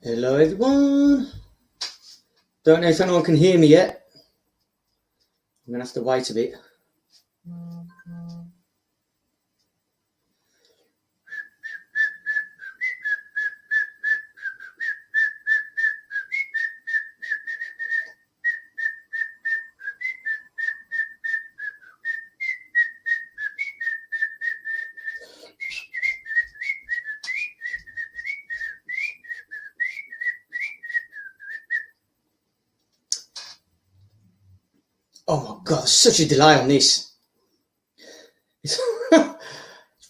Hello everyone. Don't know if anyone can hear me yet. I'm gonna have to wait a bit. Oh my god, there's such a delay on this. It's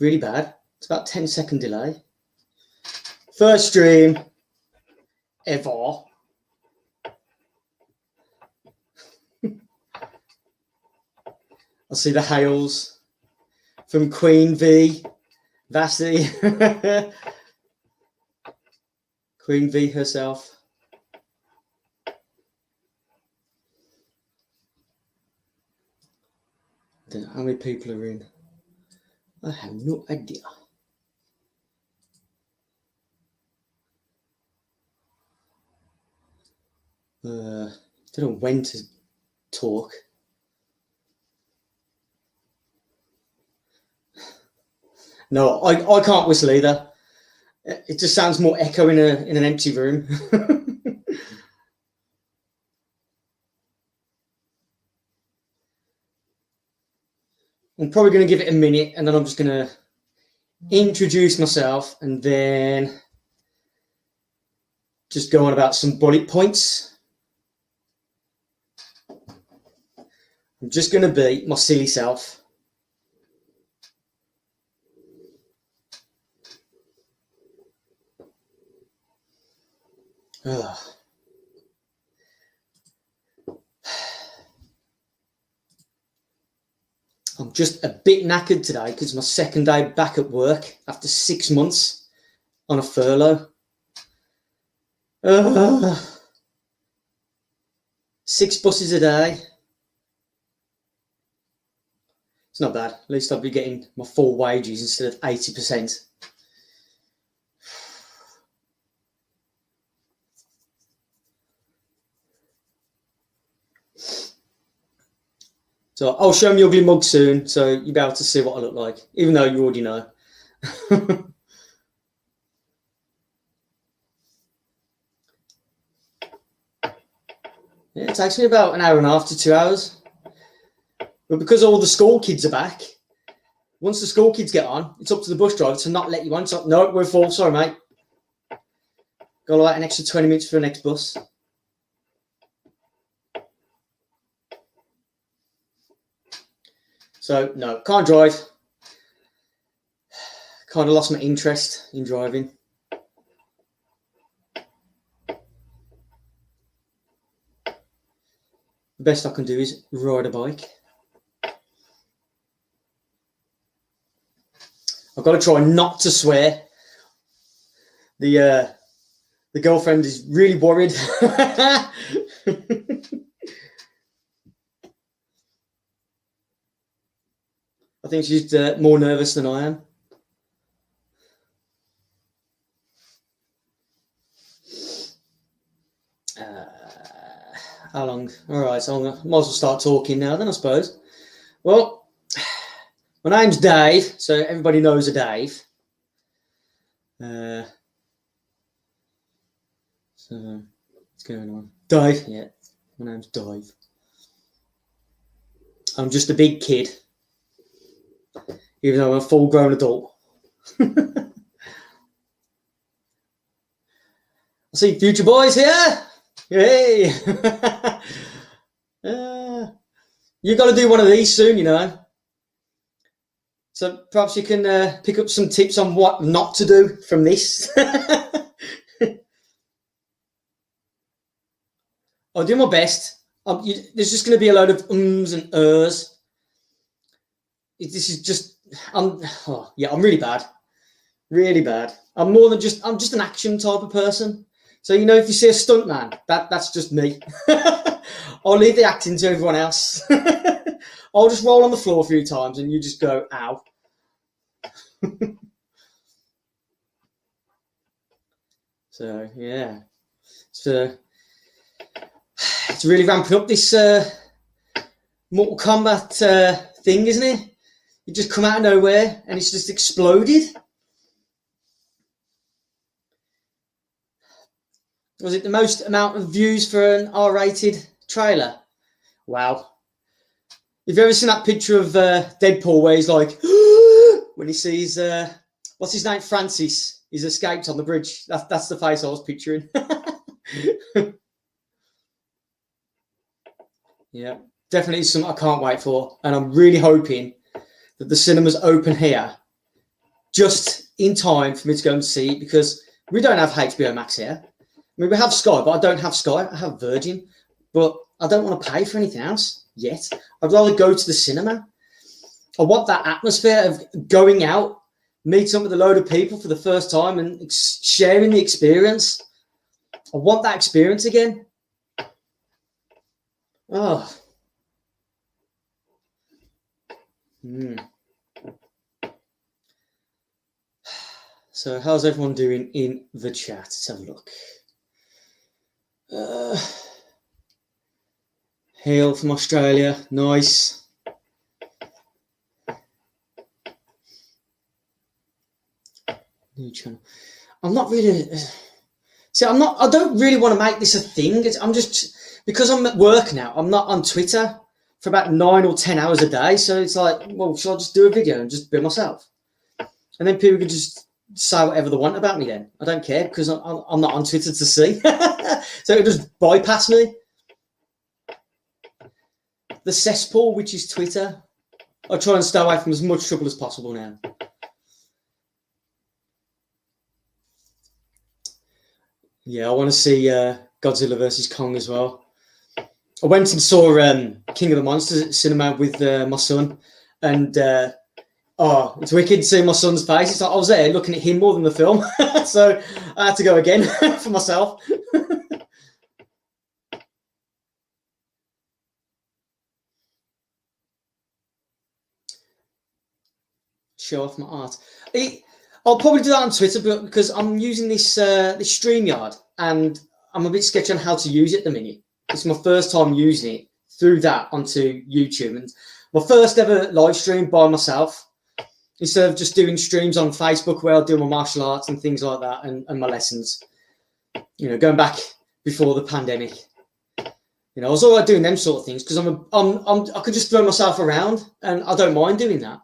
really bad. It's about 10-second delay. First stream ever. I see the hails from Queen V. Vassy. Queen V herself. I don't know how many people are in. I have no idea. Don't know when to talk. No, I can't whistle either. It just sounds more echo in an empty room. I'm probably going to give it a minute, and then I'm just going to introduce myself and then just go on about some bullet points. I'm just going to be my silly self. Ugh. I'm just a bit knackered today because it's my second day back at work after 6 months on a furlough. 6 buses a day. It's not bad. At least I'll be getting my full wages instead of 80%. So I'll show me ugly mug soon, so you'll be able to see what I look like, even though you already know. Yeah, it takes me about an hour and a half to 2 hours. But because all the school kids are back, once the school kids get on, it's up to the bus driver to not let you on. So, no, we're full. Sorry, mate. Got like an extra 20 minutes for the next bus. So, no, can't drive. Kind of lost my interest in driving. The best I can do is ride a bike. I've got to try not to swear. The girlfriend is really worried. I think she's more nervous than I am. How long? All right, so I might as well start talking now then, I suppose. Well, my name's Dave, so everybody knows a Dave. So, what's going on? Dave, yeah, my name's Dave. I'm just a big kid, even though I'm a full-grown adult. I see future boys here. Hey! You got to do one of these soon, you know. So perhaps you can pick up some tips on what not to do from this. I'll do my best. There's just going to be a load of ums and ers. This is just, I'm really bad. Really bad. I'm just an action type of person. So, you know, if you see a stunt man, that's just me. I'll leave the acting to everyone else. I'll just roll on the floor a few times and you just go, ow. So yeah, it's really ramping up this Mortal Kombat thing, isn't it? It just come out of nowhere and it's just exploded. Was it the most amount of views for an R-rated trailer? Wow. Have you ever seen that picture of Deadpool where he's like, when he sees, what's his name, Francis, he's escaped on the bridge? That's the face I was picturing. Yeah, definitely something I can't wait for. And I'm really hoping that the cinemas open here just in time for me to go and see it, because we don't have HBO Max here. I mean, we have Sky, but I don't have Sky. I have Virgin, but I don't want to pay for anything else yet. I'd rather go to the cinema. I want that atmosphere of going out, meeting up with a load of people for the first time and sharing the experience. I want that experience again. Oh. So how's everyone doing in the chat? Let's have a look. Hail from Australia. Nice. New channel. I'm not really... See, I don't really want to make this a thing. I'm just... Because I'm at work now, I'm not on Twitter for about 9 or 10 hours a day. So it's like, well, should I just do a video and just be myself? And then people can just say whatever they want about me then. I don't care, because I'm not on Twitter to see. So it'll just bypass me. The cesspool, which is Twitter. I try and stay away from as much trouble as possible now. Yeah, I want to see Godzilla vs. Kong as well. I went and saw King of the Monsters at cinema with my son, and it's wicked to see my son's face. It's like I was there looking at him more than the film, so I had to go again for myself. Show off my art. I'll probably do that on Twitter, but because I'm using this this StreamYard, and I'm a bit sketchy on how to use it at the minute. It's my first time using it through that onto YouTube, and my first ever live stream by myself, instead of just doing streams on Facebook where I do my martial arts and things like that, and my lessons. You know, going back before the pandemic. You know, I was all right doing them sort of things because I could just throw myself around, and I don't mind doing that.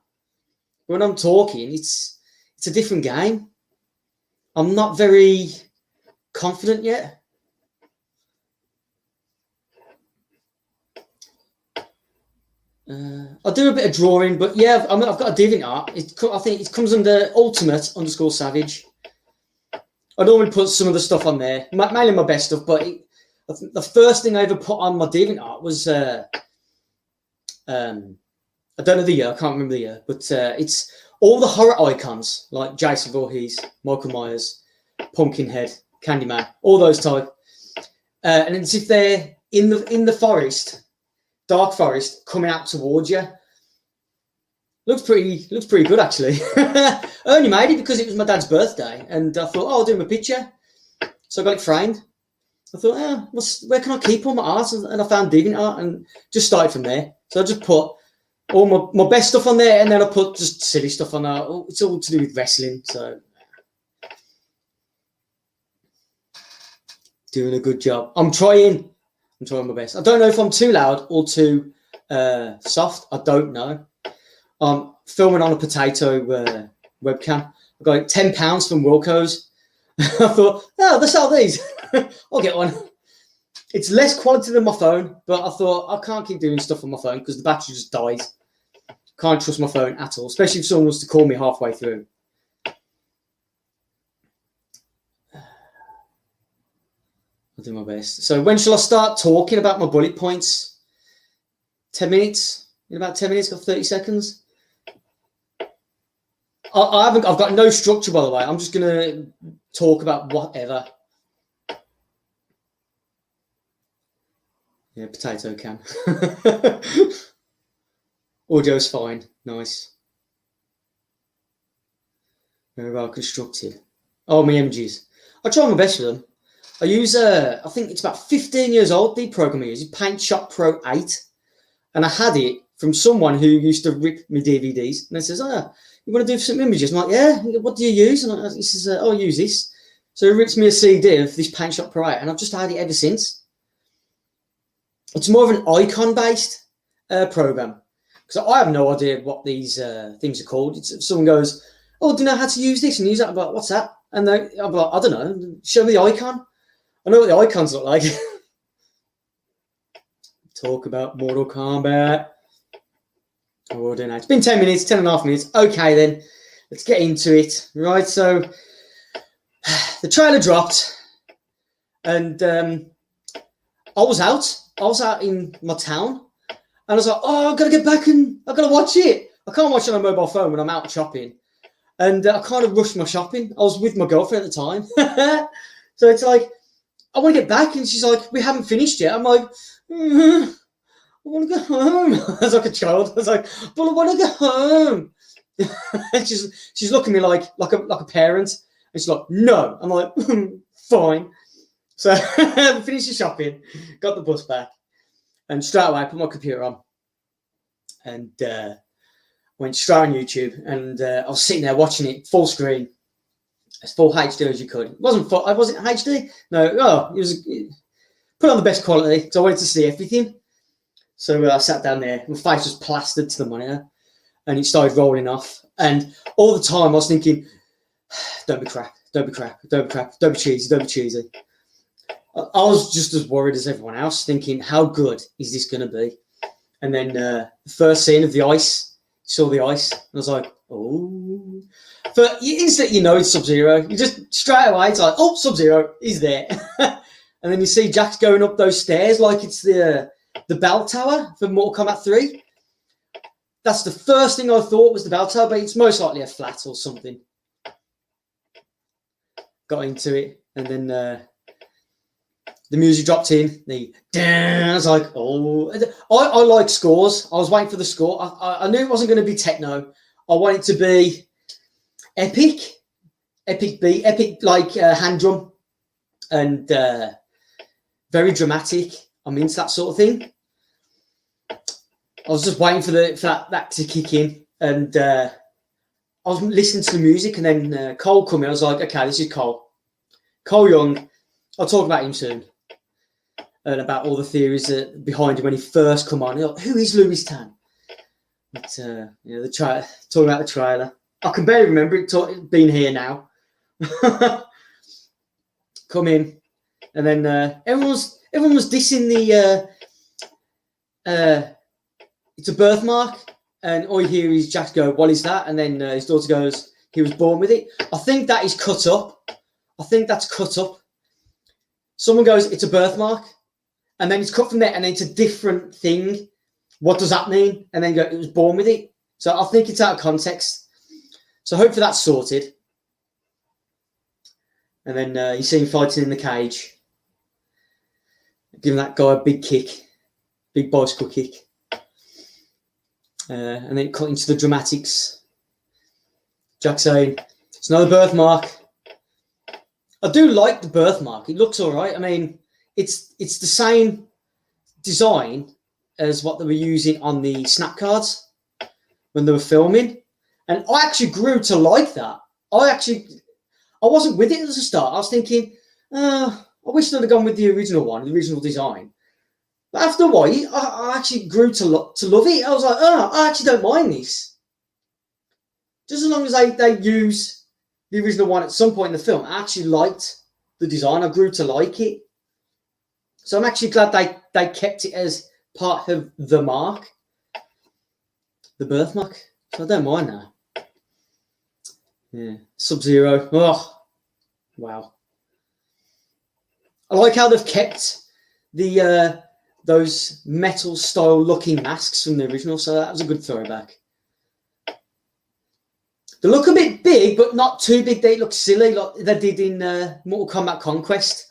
When I'm talking, it's a different game. I'm not very confident yet. I do a bit of drawing, but yeah, I've got a DeviantArt. I think it comes under ultimate_savage. I normally put some of the stuff on there, mainly my best stuff, but the first thing I ever put on my DeviantArt was, I don't know the year, I can't remember the year, but it's all the horror icons, like Jason Voorhees, Michael Myers, Pumpkinhead, Candyman, all those type. And it's if they're in the forest, dark forest, coming out towards you. Looks pretty good, actually. I only made it because it was my dad's birthday, and I thought, I'll do him a picture. So I got it framed. I thought, where can I keep all my art? And I found DeviantArt and just started from there. So I just put all my best stuff on there, and then I put just silly stuff on there. It's all to do with wrestling, so doing a good job. I'm trying my best. I don't know if I'm too loud or too soft. I don't know. I'm filming on a potato webcam. I got like £10 from Wilco's. I thought, they sell these. I'll get one. It's less quality than my phone, but I thought I can't keep doing stuff on my phone because the battery just dies. Can't trust my phone at all, especially if someone wants to call me halfway through. I'll do my best. So when shall I start talking about my bullet points? 10 minutes? In about 10 minutes, got 30 seconds. I've got no structure, by the way. I'm just going to talk about whatever. Yeah, potato can. Audio's fine. Nice. Very well constructed. Oh, my images. I try my best with them. I use, I think it's about 15 years old, the program I use is Paint Shop Pro 8. And I had it from someone who used to rip me DVDs. And he says, oh, you want to do some images? I'm like, yeah, what do you use? And he says, oh, I use this. So he rips me a CD of this Paint Shop Pro 8, and I've just had it ever since. It's more of an icon-based program. Because I have no idea what these things are called. If someone goes, oh, do you know how to use this? And use that. I'm like, what's that? And I'm like, I don't know. Show me the icon. I know what the icons look like. Talk about Mortal Kombat. Oh, I don't know. It's been 10 minutes, 10 and a half minutes. Okay, then. Let's get into it. Right, so the trailer dropped. And I was out in my town. And I was like, oh, I've got to get back and I've got to watch it. I can't watch it on a mobile phone when I'm out shopping. And I kind of rushed my shopping. I was with my girlfriend at the time. So it's like, I want to get back. And she's like, we haven't finished yet. I'm like, I want to go home. I was like a child. I was like, but I want to go home. And she's looking at me like a parent. And she's like, no. I'm like, fine. So I finished the shopping, got the bus back. And straight away, I put my computer on and went straight on YouTube. And I was sitting there watching it full screen, as full HD as you could. It wasn't full, was it HD? No, it was put on the best quality because I wanted to see everything. So I sat down there, my face was plastered to the monitor, and it started rolling off. And all the time, I was thinking, don't be crap, don't be crap, don't be crap, don't be cheesy, don't be cheesy. I was just as worried as everyone else, thinking, how good is this going to be? And then the first scene of the ice, saw the ice, and I was like, oh. But instantly you know it's Sub-Zero. You just straight away, it's like, oh, Sub-Zero, he's there. And then you see Jax going up those stairs like it's the bell tower for Mortal Kombat 3. That's the first thing I thought was the bell tower, but it's most likely a flat or something. Got into it, and then the music dropped in. I was like, oh. I like scores. I was waiting for the score. I knew it wasn't going to be techno. I wanted it to be epic. Epic beat. Epic, like hand drum. And very dramatic. I'm into that sort of thing. I was just waiting for that to kick in. And I was listening to the music. And then Cole come in. I was like, okay, this is Cole. Cole Young. I'll talk about him soon. And about all the theories behind him when he first come on. Like, who is Louis Tan? But, talking about the trailer. I can barely remember it being here now. Come in. And then everyone was dissing the it's a birthmark. And all you hear is Jax go, what is that? And then his daughter goes, he was born with it. I think that is cut up. I think that's cut up. Someone goes, it's a birthmark. And then it's cut from there, and then it's a different thing. What does that mean? And then go, it was born with it. So I think it's out of context. So hopefully that's sorted. And then you see him fighting in the cage. Giving that guy a big kick. Big bicycle kick. And then cut into the dramatics. Jack saying, it's another birthmark. I do like the birthmark. It looks all right. I mean, it's the same design as what they were using on the snap cards when they were filming. And I actually grew to like that. I wasn't with it at the start. I was thinking, I wish they'd have gone with the original one, the original design. But after a while, I actually grew to love it. I was like, I actually don't mind this. Just as long as they use the original one at some point in the film, I actually liked the design. I grew to like it. So I'm actually glad they kept it as part of the mark, the birthmark. So I don't mind now. Yeah, Sub-Zero. Oh, wow. I like how they've kept the those metal style looking masks from the original. So that was a good throwback. They look a bit big, but not too big. They look silly like they did in Mortal Kombat Conquest.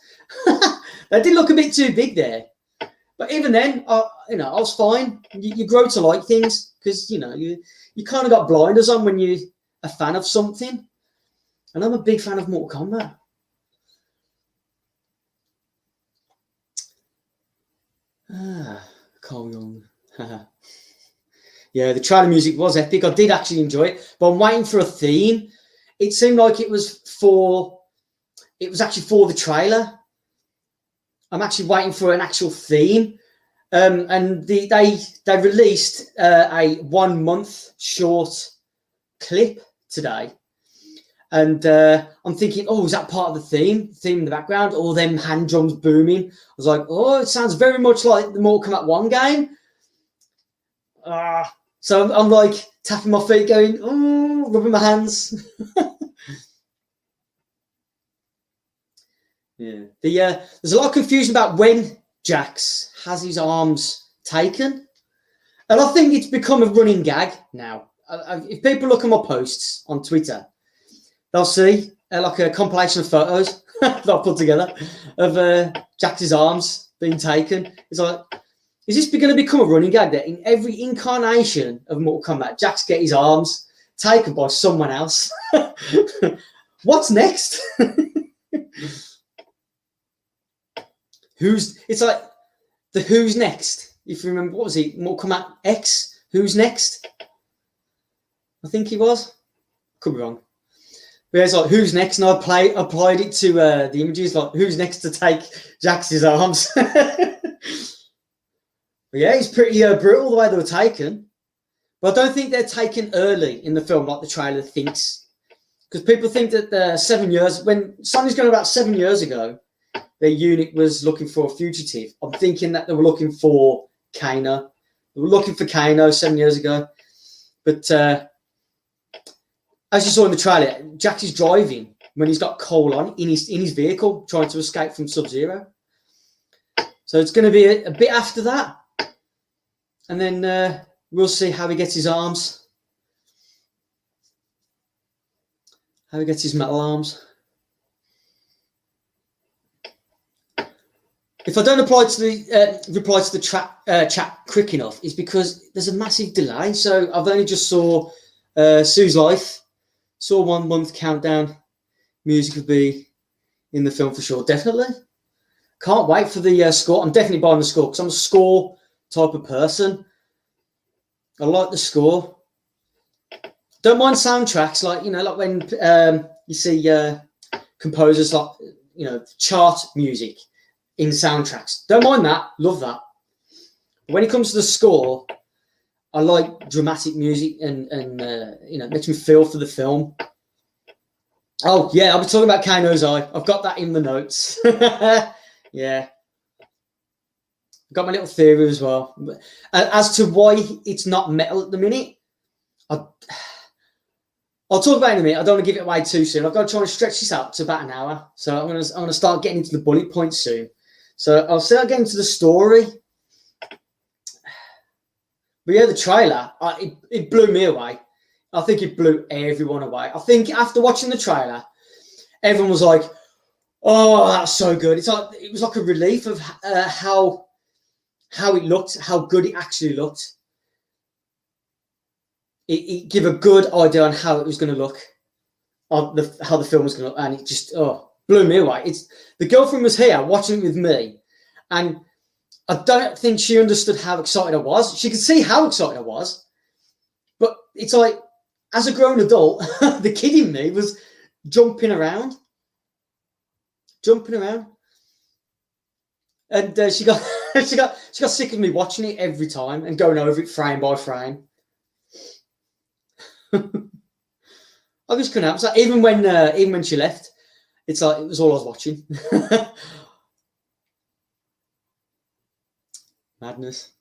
They did look a bit too big there. But even then, I was fine. You grow to like things because, you kind of got blinders on when you're a fan of something. And I'm a big fan of Mortal Kombat. Carl Young. Yeah, the trailer music was epic. I did actually enjoy it, but I'm waiting for a theme. It seemed like it was actually for the trailer. I'm actually waiting for an actual theme. And they released a 1 month short clip today. And I'm thinking, oh, is that part of the theme in the background? Or them hand drums booming? I was like, oh, it sounds very much like the Mortal Kombat 1 game. So I'm like tapping my feet, going, oh, rubbing my hands. Yeah. There's a lot of confusion about when Jax has his arms taken. And I think it's become a running gag now. If people look at my posts on Twitter, they'll see like a compilation of photos that I've put together of Jax's arms being taken. It's like, is this going to become a running gag that in every incarnation of Mortal Kombat, Jax get his arms taken by someone else? What's next? It's like the Who's Next. If you remember, what was he? Mortal Kombat X? Who's Next? I think he was. Could be wrong. But yeah, it's like, who's next? And I applied it to the images, like, who's next to take Jax's arms? But yeah, it's pretty brutal the way they were taken. But I don't think they're taken early in the film like the trailer thinks. Because people think that 7 years, when Sony's gone about 7 years ago, their unit was looking for a fugitive. I'm thinking that they were looking for Kano. They were looking for Kano 7 years ago. But as you saw in the trailer, Jax is driving when he's got Cole on in his vehicle, trying to escape from Sub-Zero. So it's going to be a bit after that. And then we'll see how he gets his arms. How he gets his metal arms. If I don't reply to the chat quick enough, it's because there's a massive delay. So I've only just saw Sue's Life. Saw 1 month countdown. Music will be in the film for sure. Definitely. Can't wait for the score. I'm definitely buying the score because I'm a score type of person. I like the score. Don't mind soundtracks, like when you see composers like chart music in soundtracks. Don't mind that. Love that. But when it comes to the score, I like dramatic music and it makes me feel for the film. Oh yeah, I'll be talking about Kano's eye. I've got that in the notes. Yeah. Got my little theory as well. As to why it's not metal at the minute, I'll talk about it in a minute. I don't want to give it away too soon. I've got to try and stretch this out to about an hour. So I'm gonna start getting into the bullet points soon. So I'll start getting into the story. But yeah, the trailer, it blew me away. I think it blew everyone away. I think after watching the trailer, everyone was like, "Oh, that's so good!" It was like a relief of how it looked, how good it actually looked. It gave a good idea on how it was going to look, on how the film was going to look, and it just blew me away. The girlfriend was here watching it with me, and I don't think she understood how excited I was. She could see how excited I was, but it's like, as a grown adult, the kid in me was jumping around, and she got she got sick of me watching it every time and going over it frame by frame. I just couldn't help. So even when she left, it's like it was all I was watching. Madness.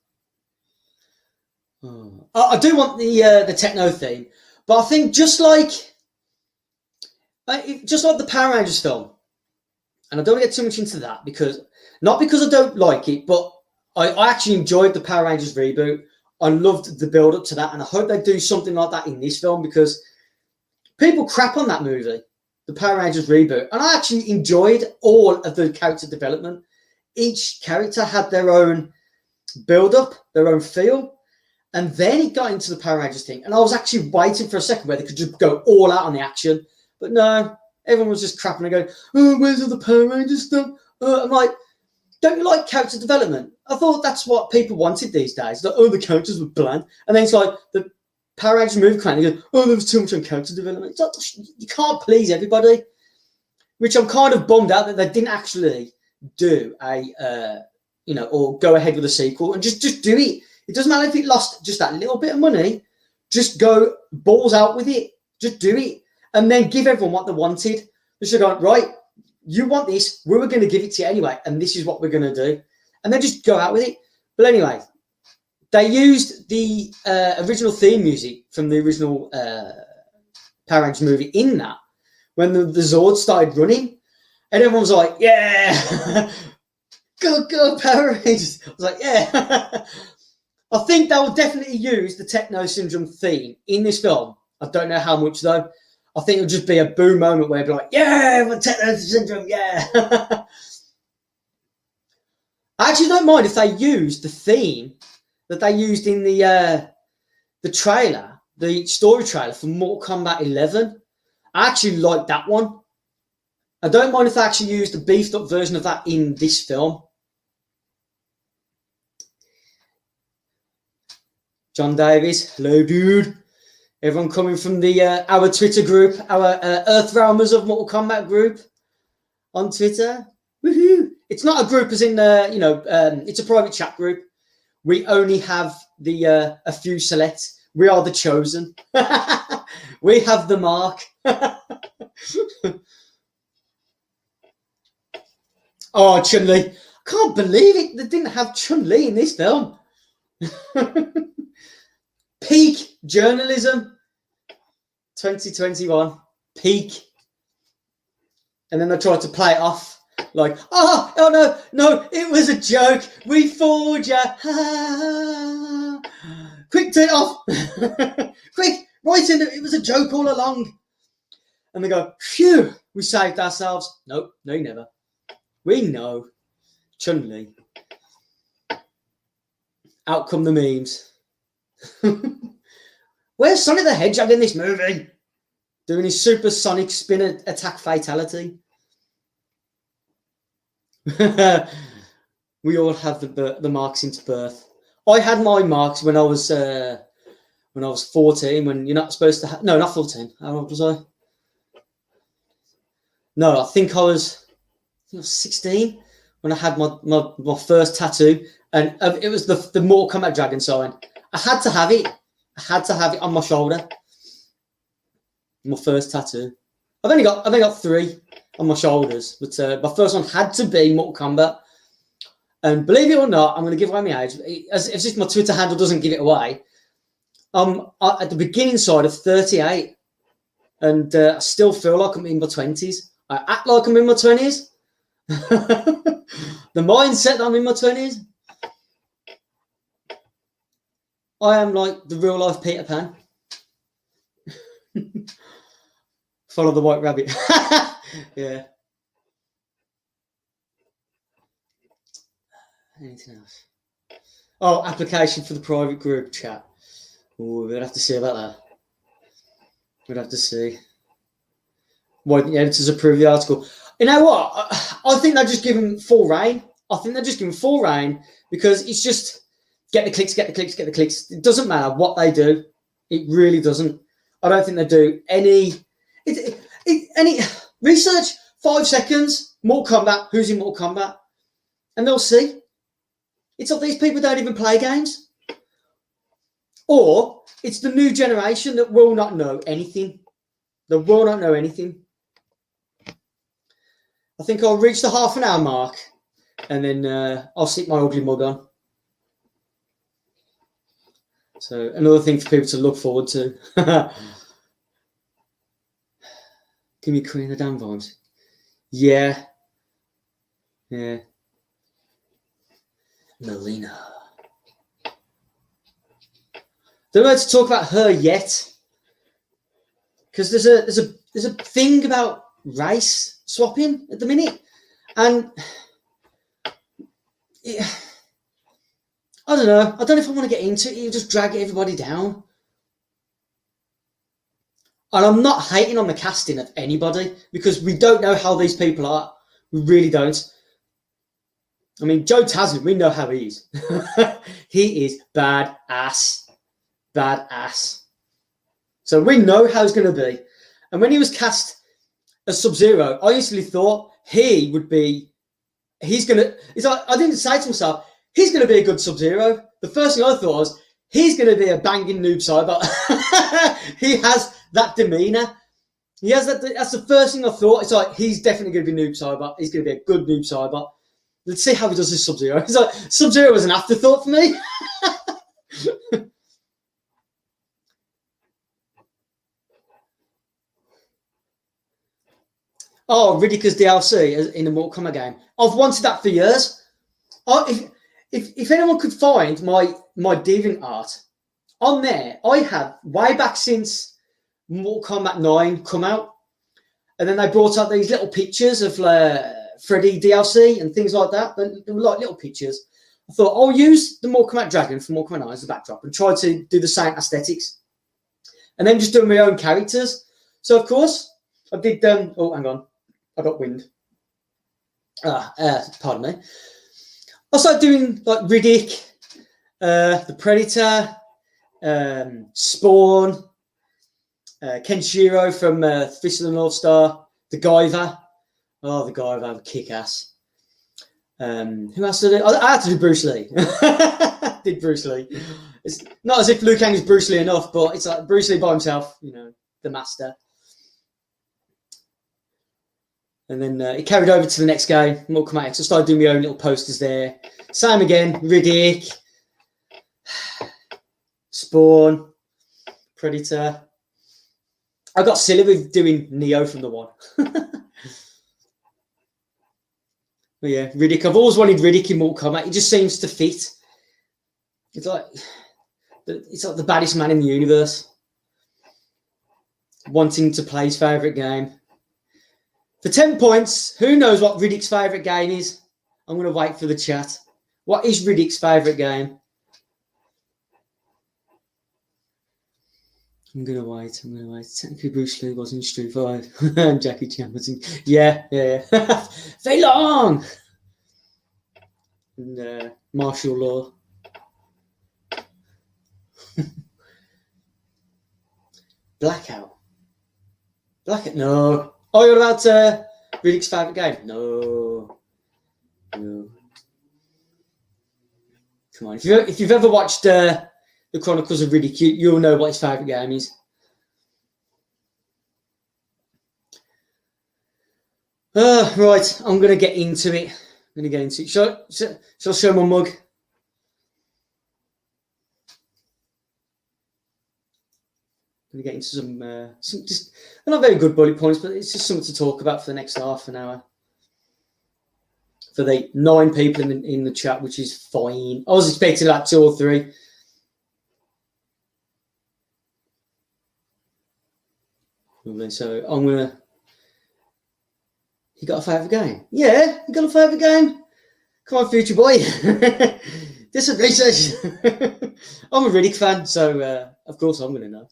Oh. I do want the techno theme, but I think just like the Power Rangers film, and I don't want to get too much into that not because I don't like it, but I actually enjoyed the Power Rangers reboot. I loved the build up to that, and I hope they do something like that in this film because people crap on that movie, the Power Rangers reboot, and I actually enjoyed all of the character development. Each character had their own build up, their own feel, and then it got into the Power Rangers thing. And I was actually waiting for a second where they could just go all out on the action, but no, Everyone was just crapping and going, oh, where's all the Power Rangers stuff? I'm like, don't you like character development? I thought that's what people wanted these days. Like, oh, the characters were bland. And then it's like the Power Rangers movie came and you go, oh, there was too much on character development. It's like, you can't please everybody. Which I'm kind of bummed out that they didn't actually do a, or go ahead with a sequel and just do it. It doesn't matter if it lost just that little bit of money. Just go balls out with it. Just do it. And then give everyone what they wanted. They should go, right, you want this. We were going to give it to you anyway. And this is what we're going to do. And then just go out with it. But anyway, they used the original theme music from the original Power Rangers movie in that. When the Zords started running. And everyone was like, yeah. Go, Power Rangers. I was like, yeah. I think they will definitely use the Techno Syndrome theme in this film. I don't know how much, though. I think it'll just be a boom moment where it'll be like, yeah, Techno Syndrome, yeah. I actually don't mind if they use the theme that they used in the trailer, the story trailer for Mortal Kombat 11. I actually like that one. I don't mind if they actually use the beefed up version of that in this film. John Davies, hello, dude. Everyone coming from the our Twitter group, our Earthrealmers of Mortal Kombat group on Twitter. Woohoo! It's not a group as in, it's a private chat group. We only have the a few select. We are the chosen. We have the mark. Oh, Chun-Li. Can't believe it. They didn't have Chun-Li in this film. Peak journalism. 2021. Peak. And then they tried to play it off like, oh no, it was a joke. We fooled you. Quick, turn it off. Quick, right in it was a joke all along. And they go, phew, we saved ourselves. Nope, no, you never. We know. Chun-Li. Out come the memes. Where's Sonic the Hedgehog in this movie? Doing his supersonic spin attack fatality. We all have the marks into birth. I had my marks when I was 14. When you're not supposed to have. No, not 14. How old was I? No, I think I was 16 when I had my first tattoo, and it was the Mortal Kombat dragon sign. I had to have it. I had to have it on my shoulder. My first tattoo. I've only got 3 on my shoulders, but my first one had to be Mortal Kombat. And believe it or not, I'm going to give away my age. As if my Twitter handle doesn't give it away, I'm at the beginning side of 38, and I still feel like I'm in my 20s. I act like I'm in my 20s. The mindset that I'm in my 20s. I am like the real life Peter Pan. Follow the white rabbit. Yeah. Anything else? Oh, application for the private group chat. Ooh, we'll have to see about that. We'll have to see. Why didn't the editors approve the article? You know what? I think they're just giving full reign. Because it's just get the clicks. It doesn't matter what they do. It really doesn't. I don't think they do any research. 5 seconds. Mortal Kombat. Who's in Mortal Kombat? And they'll see. It's like these people don't even play games. Or it's the new generation that will not know anything. They will not know anything. I think I'll reach the half an hour mark, and then I'll stick my ugly mug on. So another thing for people to look forward to. Give me Queen of the Damn vibes. Yeah. Melina. Don't know how to talk about her yet, because there's a thing about race swapping at the minute, and I don't know. I don't know if I want to get into it. You just drag everybody down. And I'm not hating on the casting of anybody because we don't know how these people are. We really don't. I mean, Joe Tasman, we know how he is. He is badass. Badass. So we know how he's going to be. And when he was cast as Sub-Zero, I instantly thought he would be, he's like, I didn't say to myself, he's going to be a good Sub-Zero. The first thing I thought was, he's going to be a banging noob cyber. He has that demeanor. He has that. That's the first thing I thought. It's like, he's definitely going to be noob cyber. He's going to be a good noob cyber. Let's see how he does this Sub-Zero. It's like, Sub-Zero was an afterthought for me. Oh, Riddick's DLC in the Mortal Kombat game. I've wanted that for years. If anyone could find my Deviant art on there, I have way back since Mortal Kombat 9 come out, and then they brought out these little pictures of Freddy DLC and things like that. They were like little pictures. I thought I'll use the Mortal Kombat Dragon from Mortal Kombat 9 as a backdrop and try to do the same aesthetics, and then just do my own characters. So of course I did. Oh, hang on, I got wind. Pardon me. I started doing like Riddick, the Predator, Spawn, Kenshiro from Fist of the North Star, the Guyver. Oh, the Guyver, kick-ass. Who else did it? I had to do Bruce Lee. Did Bruce Lee. It's not as if Liu Kang is Bruce Lee enough, but it's like Bruce Lee by himself, you know, the master. And then it carried over to the next game, Mortal Kombat X. I started doing my own little posters there. Same again, Riddick, Spawn, Predator. I got silly with doing Neo from the one. But yeah, Riddick. I've always wanted Riddick in Mortal Kombat. It just seems to fit. It's like the baddest man in the universe. Wanting to play his favourite game. For 10 points, who knows what Riddick's favourite game is? I'm going to wait for the chat. What is Riddick's favourite game? I'm going to wait. Technically, Bruce Lee was in Street 5. And Jackie Chan was in... Yeah. Very long! And martial law. Blackout. No. Oh, you're about Riddick's favourite game? No. Come on. If you've ever watched the Chronicles of Riddick, you'll know what his favourite game is. Right. I'm going to get into it. Shall I show my mug? Going to get into some just, they're not very good bullet points, but it's just something to talk about for the next half an hour. For the 9 people in the chat, which is fine. I was expecting like 2 or 3. So I'm gonna. You got a favourite game? Yeah, you got a favourite game? Come on, future boy. Do some research. I'm a Riddick fan, so of course I'm gonna know.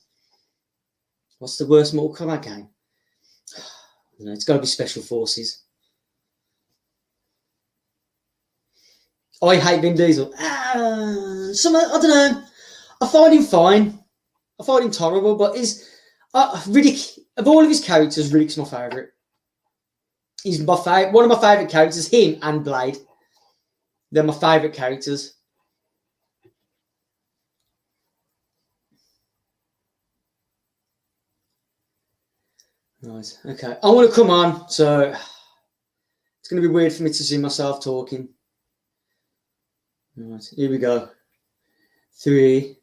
What's the worst Mortal Kombat game? I don't know, it's got to be Special Forces. I hate Vin Diesel. I don't know. I find him fine. I find him tolerable, but Riddick, of all of his characters, Riddick's my favourite. He's my favourite. One of my favourite characters, him and Blade. They're my favourite characters. Right, okay. I'm going to come on, so it's going to be weird for me to see myself talking. Right, here we go. 3,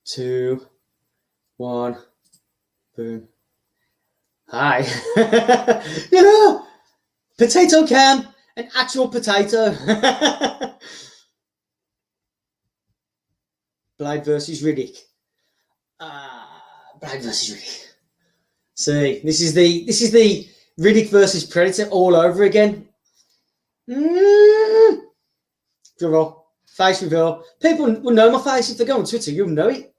2, 1. Boom. Hi. Yeah. Potato can. An actual potato. Blade versus Riddick. Blade versus Riddick. See, this is the Riddick versus Predator all over again. Reveal. Face reveal. People will know my face if they go on Twitter. You'll know it.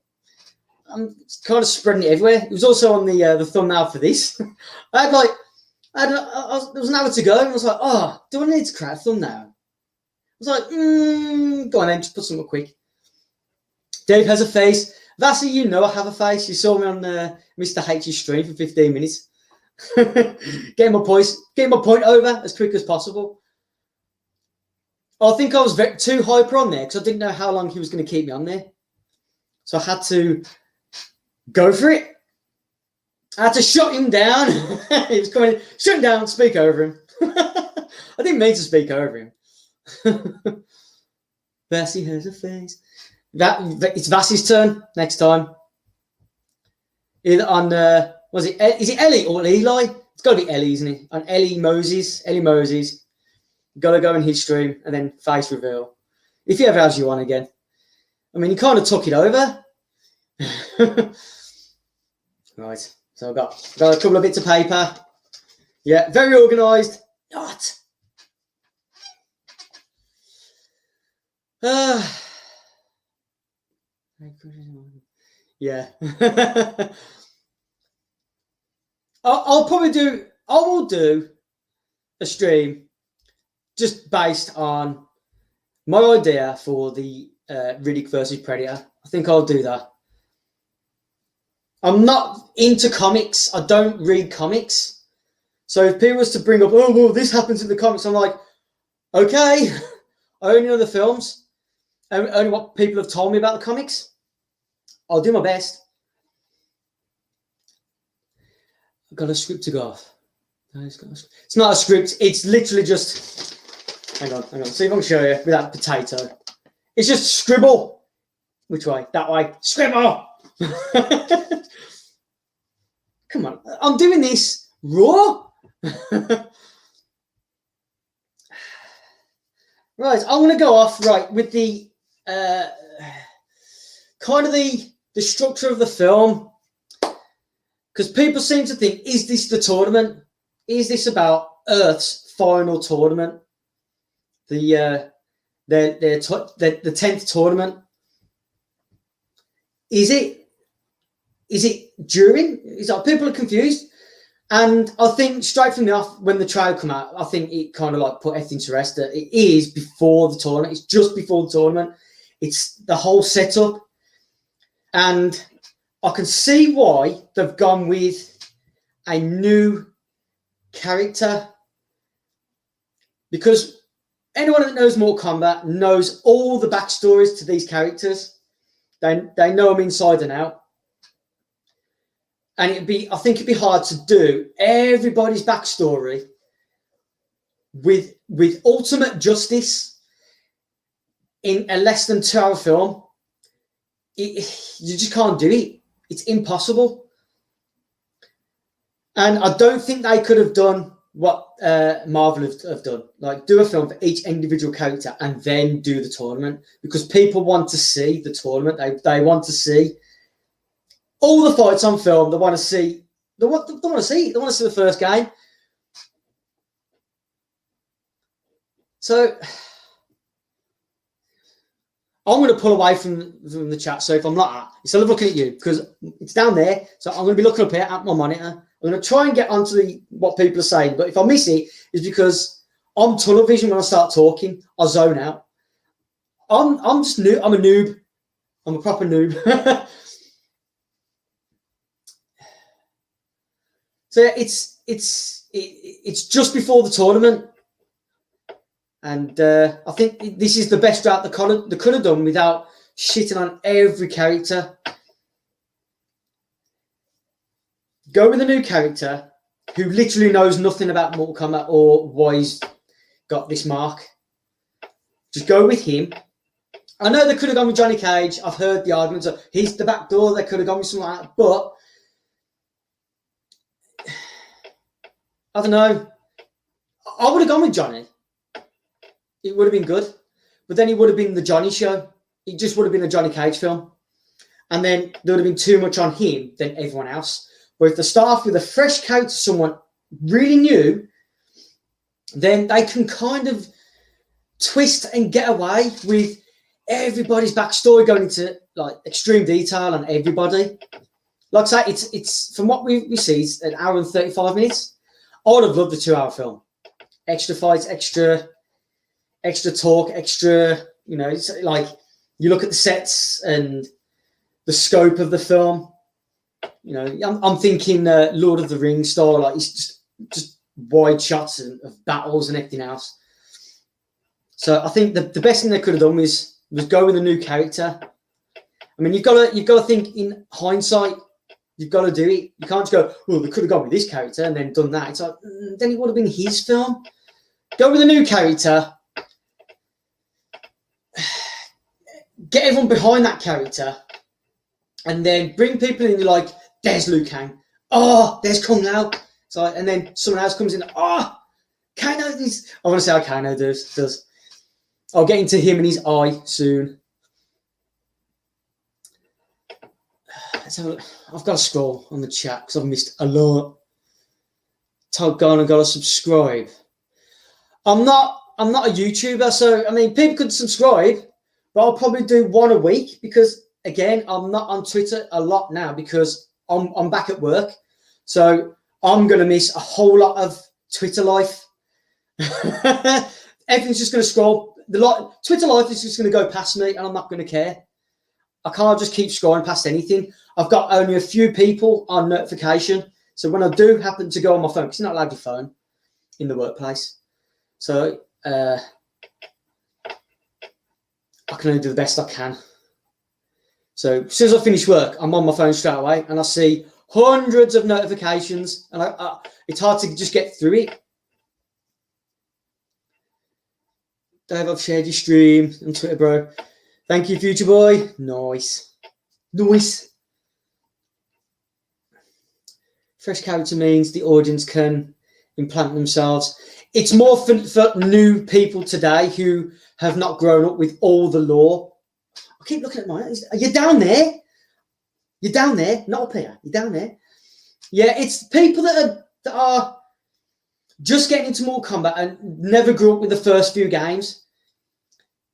I'm kind of spreading it everywhere. It was also on the thumbnail for this. I was an hour to go, and I was like, oh, do I need to create a thumbnail? I was like, go on then, just put something quick. Dave has a face. Vassy, you know I have a face. You saw me on Mr. H's stream for 15 minutes. Getting my point over as quick as possible. I think I was too hyper on there because I didn't know how long he was going to keep me on there. So I had to go for it. I had to shut him down. He was coming in, shut him down, speak over him. I didn't mean to speak over him. Vassy has a face. It's Vassy's turn next time. Either on is it Ellie or Eli? It's got to be Ellie, isn't it? On Ellie Moses. Gotta go in his stream and then face reveal. If he ever has you on again. I mean, he kind of took it over. Right. So I've got a couple of bits of paper. Yeah, very organised. Not. Yeah. I will do a stream just based on my idea for the Riddick versus Predator. I think I'll do that. I'm not into comics. I don't read comics. So if people was to bring up, oh, well, this happens in the comics, I'm like, okay. I only know the films. Only what people have told me about the comics. I'll do my best. I've got a script to go off. It's not a script. It's literally just... Hang on. See if I can show you without potato. It's just scribble. Which way? That way. Scribble! Come on. I'm doing this raw. Right. I'm going to go off, with the... kind of the structure of the film, because people seem to think, is this the tournament? Is this about Earth's final tournament? The 10th tournament? Is it during? People are confused, and I think straight from the off, when the trailer come out, I think it kind of put everything to rest. That it is before the tournament. It's just before the tournament. It's the whole setup. And I can see why they've gone with a new character. Because anyone that knows Mortal Kombat knows all the backstories to these characters. They know them inside and out. And I think it'd be hard to do everybody's backstory with ultimate justice in a less than 2-hour film. You just can't do it. It's impossible. And I don't think they could have done what Marvel have done. Do a film for each individual character and then do the tournament. Because people want to see the tournament. They want to see all the fights on film. They want to see. They want to see the first game. So I'm going to pull away from the chat. So if I'm like that, instead of looking at you, because it's down there, so I'm going to be looking up here at my monitor. I'm going to try and get onto what people are saying. But if I miss it, it's because I'm tunnel vision when I start talking. I zone out. I'm just new. I'm a noob. I'm a proper noob. So it's just before the tournament. And I think this is the best route they could have done without shitting on every character. Go with a new character who literally knows nothing about Mortal Kombat or why he's got this mark. Just go with him. I know they could have gone with Johnny Cage. I've heard the arguments of he's the back door. They could have gone with something like that. But I don't know. I would have gone with Johnny. It would have been good. But then it would have been the Johnny show. It just would have been a Johnny Cage film. And then there would have been too much on him than everyone else. But if they start off with a fresh character, someone really new, then they can kind of twist and get away with everybody's backstory going into like extreme detail on everybody. Like I say, it's from what we see, it's an hour and 35 minutes. I would have loved a 2-hour film. Extra fights, extra talk, extra, you know, it's like you look at the sets and the scope of the film. You know, I'm thinking Lord of the Rings style, like it's just wide shots of battles and everything else. So I think the best thing they could have done was go with a new character. I mean, you've got to think in hindsight. You've got to do it. You can't just go, well, they could have gone with this character and then done that. It's like, then it would have been his film. Go with a new character. Get everyone behind that character. And then bring people in like, there's Liu Kang. Oh, there's Kung Lao. So, and then someone else comes in. Oh, Kano. I want to see how Kano does. I'll get into him and his eye soon. I've got to scroll on the chat because I've missed a lot. Todd Garner got to subscribe. I'm not a YouTuber, so I mean people could subscribe, but I'll probably do one a week because again I'm not on Twitter a lot now because I'm back at work, so I'm gonna miss a whole lot of Twitter life. Everything's just gonna scroll. Twitter life is just gonna go past me, and I'm not gonna care. I can't just keep scrolling past anything. I've got only a few people on notification. So when I do happen to go on my phone, because you're not allowed your phone in the workplace. So I can only do the best I can. So as soon as I finish work, I'm on my phone straight away and I see hundreds of notifications and it's hard to just get through it. Dave, I've shared your stream on Twitter, bro. Thank you, future boy. Nice. Fresh character means the audience can implant themselves. It's more for new people today who have not grown up with all the lore. I keep looking at mine. You're down there. You're down there, not up here. You're down there. Yeah, it's people that are just getting into Mortal Kombat and never grew up with the first few games.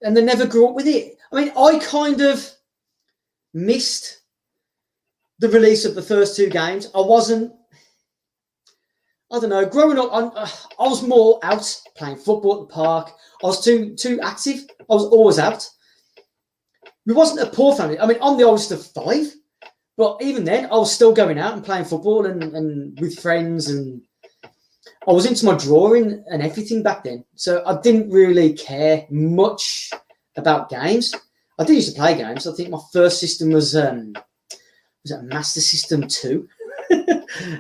And they never grew up with it. I mean, I kind of missed the release of the first two games. I don't know, growing up, I was more out playing football at the park. I was too active. I was always out. We wasn't a poor family. I mean, I'm the oldest of 5, but even then, I was still going out and playing football and with friends, and I was into my drawing and everything back then. So I didn't really care much about games. I did used to play games. I think my first system was it Master System 2?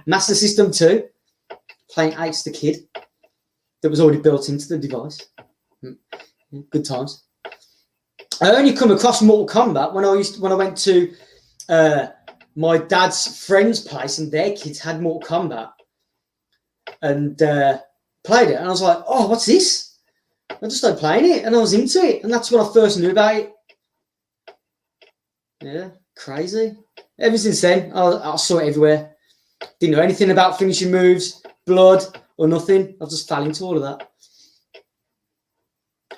Master System 2. Playing Ace the Kid. That was already built into the device. Good times. I only come across Mortal Kombat when I went to my dad's friend's place and their kids had Mortal Kombat and played it, and I was like, oh, what's this? I just started playing it and I was into it, and that's when I first knew about it. Yeah, crazy. Ever since then, I saw it everywhere. Didn't know anything about finishing moves, blood, or nothing. I just fell into all of that.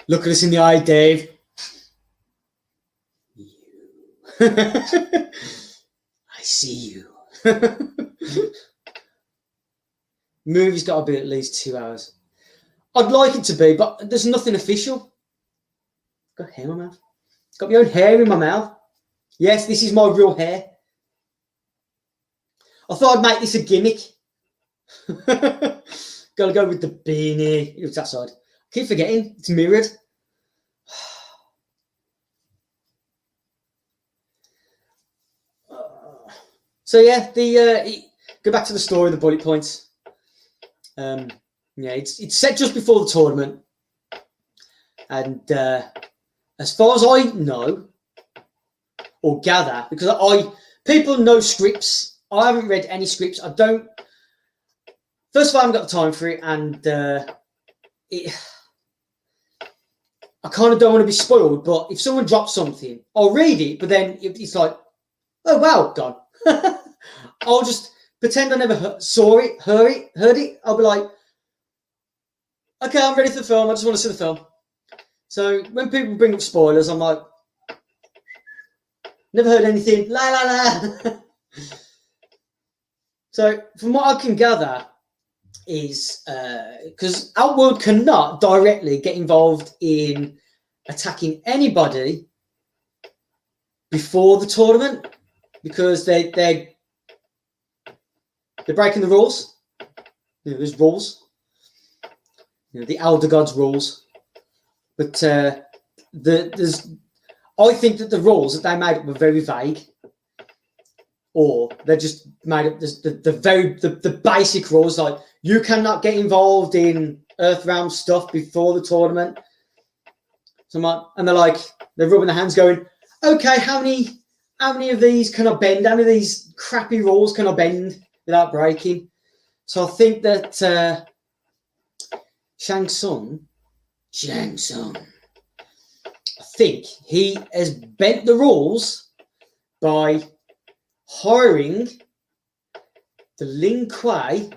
Look at us in the eye, Dave. I see you. Movie's got to be at least 2 hours. I'd like it to be, but there's nothing official. Got hair in my mouth. Got my own hair in my mouth. Yes, this is my real hair. I thought I'd make this a gimmick. Gotta go with the beanie. It was that side. I keep forgetting. It's mirrored. So yeah, go back to the story, the bullet points. Yeah, it's set just before the tournament, and as far as I know or gather, because people know scripts. I haven't read any scripts. I don't. First of all, I haven't got the time for it, and I kind of don't want to be spoiled. But if someone drops something, I'll read it. But then it's like, oh wow, gone. I'll just pretend I never saw it, heard it. I'll be like, okay, I'm ready for the film. I just want to see the film. So when people bring up spoilers, I'm like, Never heard anything. La la la. So from what I can gather is because Outworld cannot directly get involved in attacking anybody before the tournament because they're breaking the rules. You know, there's rules. You know, the Elder Gods rules. But there's I think that the rules that they made up were very vague. Or they're just made up the basic rules, like you cannot get involved in Earthrealm stuff before the tournament. So they're like, they're rubbing their hands going, okay, how many of these can I bend? How many of these crappy rules can I bend without breaking? So I think that Shang Tsung, I think he has bent the rules by hiring the Lin Kuei,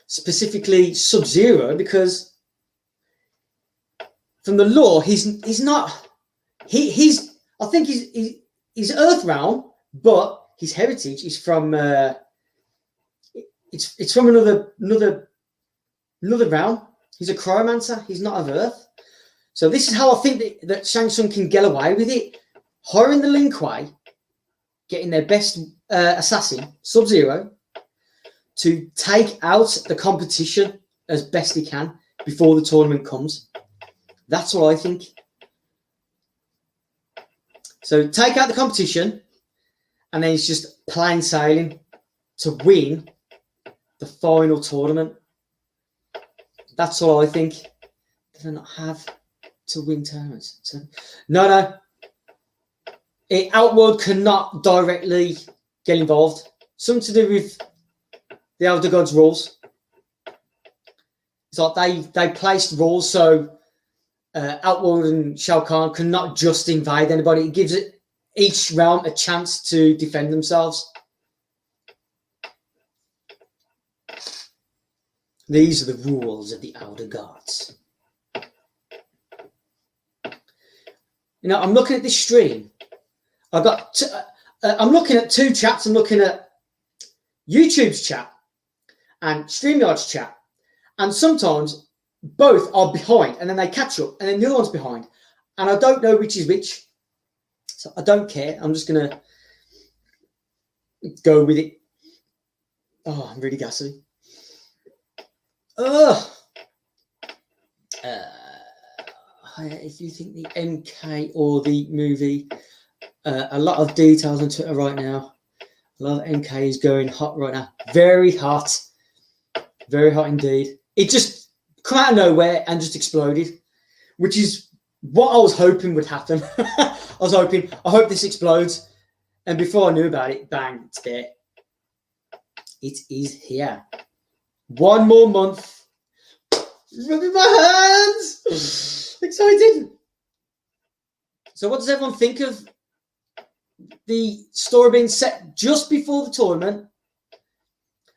specifically Sub-Zero, because from the lore he's not I think he's Earthrealm, but his heritage is from it's from another realm. He's a cryomancer. He's not of Earth. So this is how I think that Shang Tsung can get away with it, hiring the Lin Kuei, getting their best assassin, Sub-Zero, to take out the competition as best he can before the tournament comes. That's what I think. So take out the competition, and then it's just plain sailing to win the final tournament. That's all I think. Do they not have to win tournaments? So, no. Outworld cannot directly get involved. Something to do with the Elder Gods rules. It's like they placed rules so Outworld and Shao Kahn cannot just invade anybody. It gives each realm a chance to defend themselves. These are the rules of the Elder Gods. You know, I'm looking at this stream. I'm looking at two chats. I'm looking at YouTube's chat and StreamYard's chat. And sometimes both are behind and then they catch up and then the other one's behind. And I don't know which is which. So I don't care. I'm just going to go with it. Oh, I'm really gassy. If you think the MK or the movie, a lot of details on Twitter right now. A lot of MK is going hot right now. Very hot indeed. It just come out of nowhere and just exploded, which is what I was hoping would happen. I hope this explodes. And before I knew about it, bang, it's there. It is here. One more month. Rubbing my hands. Excited. So what does everyone think of the story being set just before the tournament?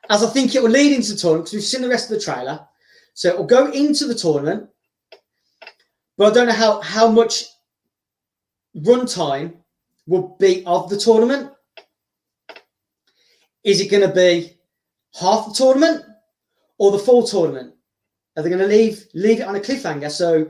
As I think it will lead into the tournament, because we've seen the rest of the trailer. So it will go into the tournament. But I don't know how much runtime will be of the tournament. Is it going to be half the tournament or the full tournament? Are they going to leave it on a cliffhanger? So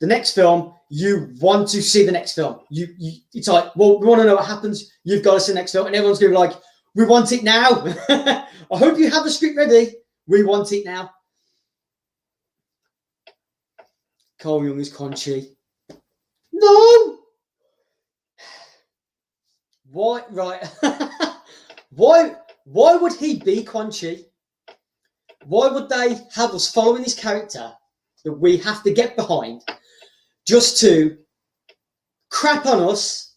the next film, you want to see the next film. It's like, well, we want to know what happens. You've got to see the next film. And everyone's going to be like, we want it now. I hope you have the script ready. We want it now. Cole Young is Quan Chi. No! Why? Right. Why would he be Quan Chi? Why would they have us following this character that we have to get behind just to crap on us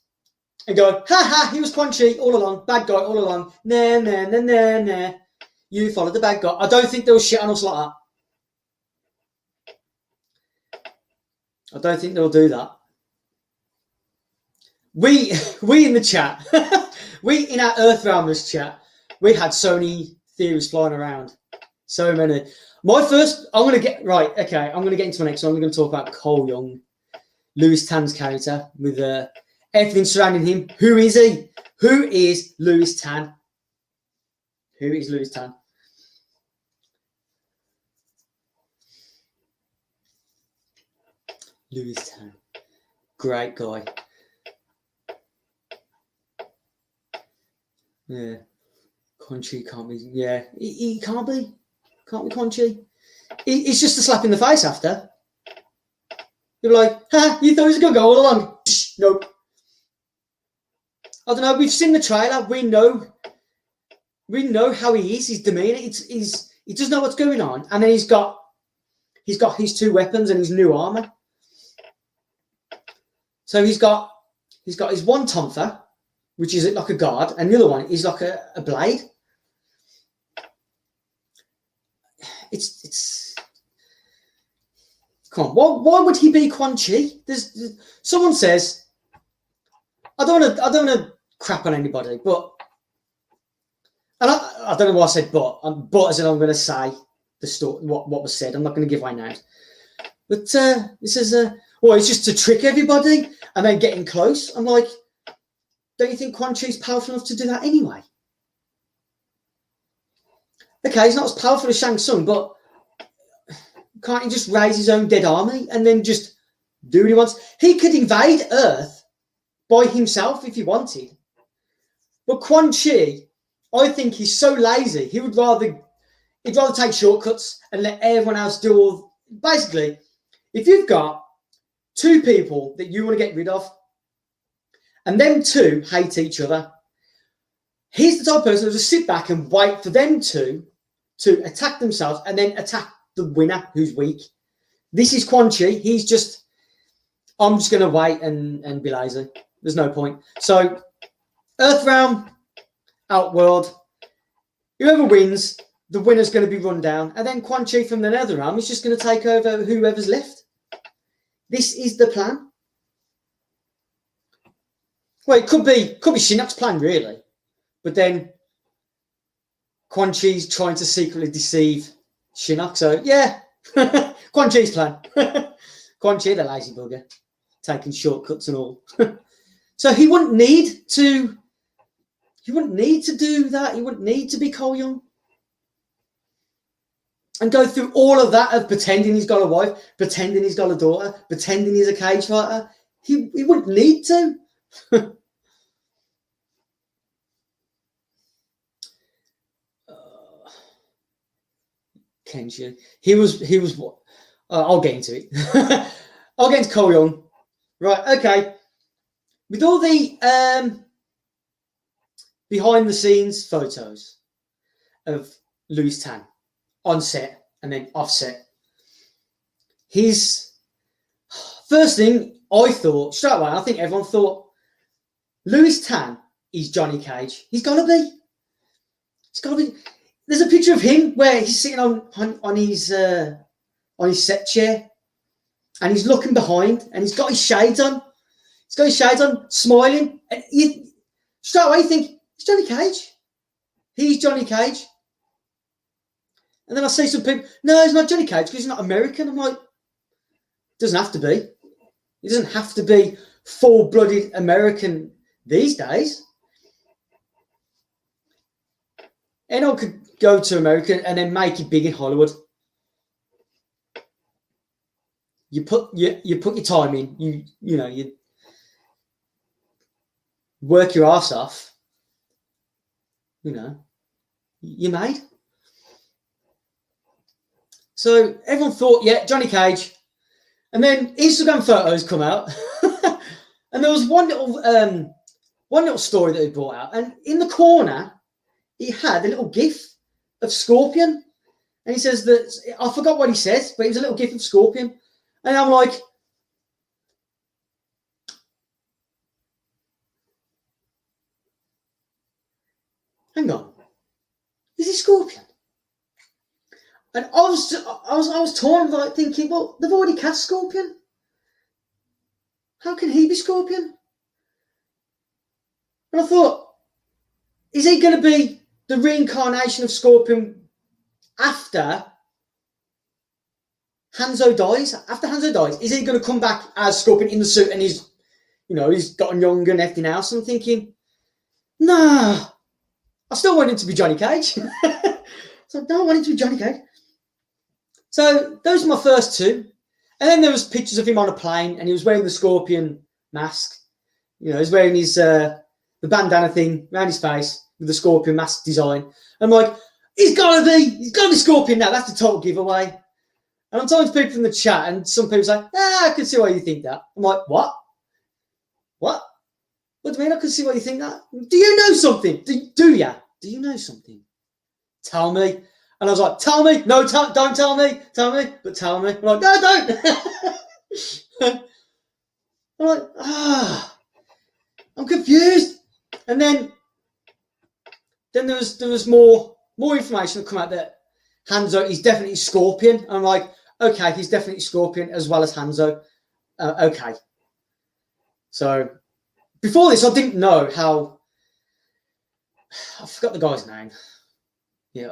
and go, ha, he was Quan Chi all along, bad guy all along, nah. You followed the bad guy. I don't think they'll shit on us like that. I don't think they'll do that. We in the chat, we in our Earthrealmers chat, we had so many theories flying around. So many. I'm going to get into my next one. I'm going to talk about Cole Young, Louis Tan's character with everything surrounding him. Who is he? Who is Lewis Tan? Who is Lewis Tan? Lewis Tan. Great guy. Yeah. Conchi can't be. Yeah. He can't be. Can't be Conchi. It's just a slap in the face after. You're like, ha, you thought he was going to go all along. Psh, nope. I don't know. We've seen the trailer. We know how he is. His demeanor. He doesn't know what's going on, and then he's got his 2 weapons and his new armor. So he's got his one tonfa, which is like a guard, and the other one is like a blade. It's come on. Why would he be Quan Chi? Someone says, I don't want to crap on anybody, but and I don't know why I said but as in I'm going to say the story what was said. I'm not going to give away names, but this is well, it's just to trick everybody and then getting close. I'm like, don't you think Quan Chi's powerful enough to do that anyway? Okay, he's not as powerful as Shang Tsung, but can't he just raise his own dead army and then just do what he wants? He could invade Earth by himself if he wanted. But Quan Chi, I think he's so lazy, he'd rather take shortcuts and let everyone else do all. Basically, if you've got 2 people that you want to get rid of, and them 2 hate each other, he's the type of person who'll just sit back and wait for them to attack themselves and then attack the winner who's weak. This is Quan Chi. He's just, I'm just going to wait and be lazy. There's no point. So, Earthrealm, Outworld, whoever wins, the winner's going to be run down. And then Quan Chi from the Netherrealm is just going to take over whoever's left. This is the plan. Well, it could be Shinnok's plan, really. But then Quan Chi's trying to secretly deceive Shinnok. So, yeah, Quan Chi's plan. Quan Chi, the lazy bugger, taking shortcuts and all. So he wouldn't need to do that. He wouldn't need to be Cole Young and go through all of that of pretending he's got a wife, pretending he's got a daughter, pretending he's a cage fighter. He wouldn't need to. Kenji. He was what? I'll get into it. I'll get into Cole Young. Right, okay. With all the behind the scenes photos of Lewis Tan on set and then off set, his first thing I thought straight away, I think everyone thought, Lewis Tan is Johnny Cage. He's got to be. There's a picture of him where he's sitting on his set chair and he's looking behind and he's got his shades on. He's got his shades on, smiling. And you straight away think, it's Johnny Cage. He's Johnny Cage. And then I see some people, no, he's not Johnny Cage because he's not American. I'm like, doesn't have to be. He doesn't have to be full-blooded American these days. Anyone could go to America and then make it big in Hollywood. You put your time in. You work your ass off. You made. So everyone thought, yeah, Johnny Cage. And then Instagram photos come out, and there was one little story that he brought out, and in the corner he had a little GIF of Scorpion, and he says that, I forgot what he says, but it was a little GIF of Scorpion, and I'm like, hang on, is he Scorpion? And I was torn, like thinking, well, they've already cast Scorpion. How can he be Scorpion? And I thought, is he going to be the reincarnation of Scorpion after Hanzo dies? After Hanzo dies, is he going to come back as Scorpion in the suit and he's you know, he's gotten younger and everything else. I'm thinking, nah, I still want him to be Johnny Cage. So no, I want him to be Johnny Cage. So those are my first two. And then there was pictures of him on a plane, and he was wearing the scorpion mask. You know, he's wearing his the bandana thing around his face with the scorpion mask design. I'm like, he's gotta be Scorpion now. That's the total giveaway. And I'm talking to people in the chat, and some people say, I can see why you think that. I'm like, what? What? What do you mean I can see why you think that? Do you know something? Do you? Do you know something? Tell me. And I was like, tell me. No, don't tell me. Tell me. But tell me. I'm like, no, don't. I'm like, I'm confused. And then there was more information that come out that Hanzo is definitely Scorpion. I'm like, okay, he's definitely Scorpion as well as Hanzo. Okay. So before this, I didn't know how. I forgot the guy's name. Yeah,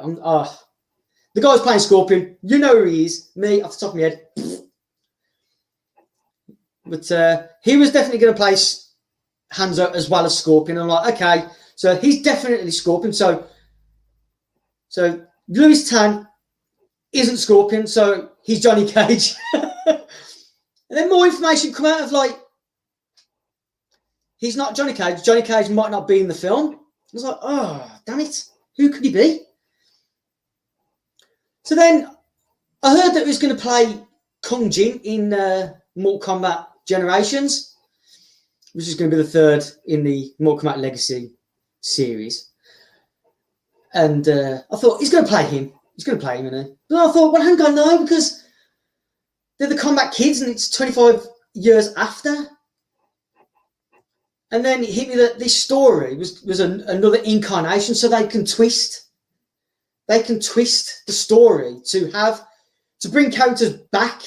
the guy's playing Scorpion. You know who he is. Me, off the top of my head. But he was definitely going to play Hanzo as well as Scorpion. I'm like, okay, so he's definitely Scorpion. So Louis Tan isn't Scorpion, so he's Johnny Cage. And then more information come out of like, he's not Johnny Cage. Johnny Cage might not be in the film. I was like, oh, damn it. Who could he be? So then I heard that he was going to play Kung Jin in Mortal Kombat Generations, which is going to be the third in the Mortal Kombat Legacy series. And I thought, he's going to play him. He's going to play him, isn't he? But I thought, well, hang on, no, because they're the Combat Kids and it's 25 years after. And then it hit me that this story was another incarnation, so they can twist. They can twist the story to bring characters back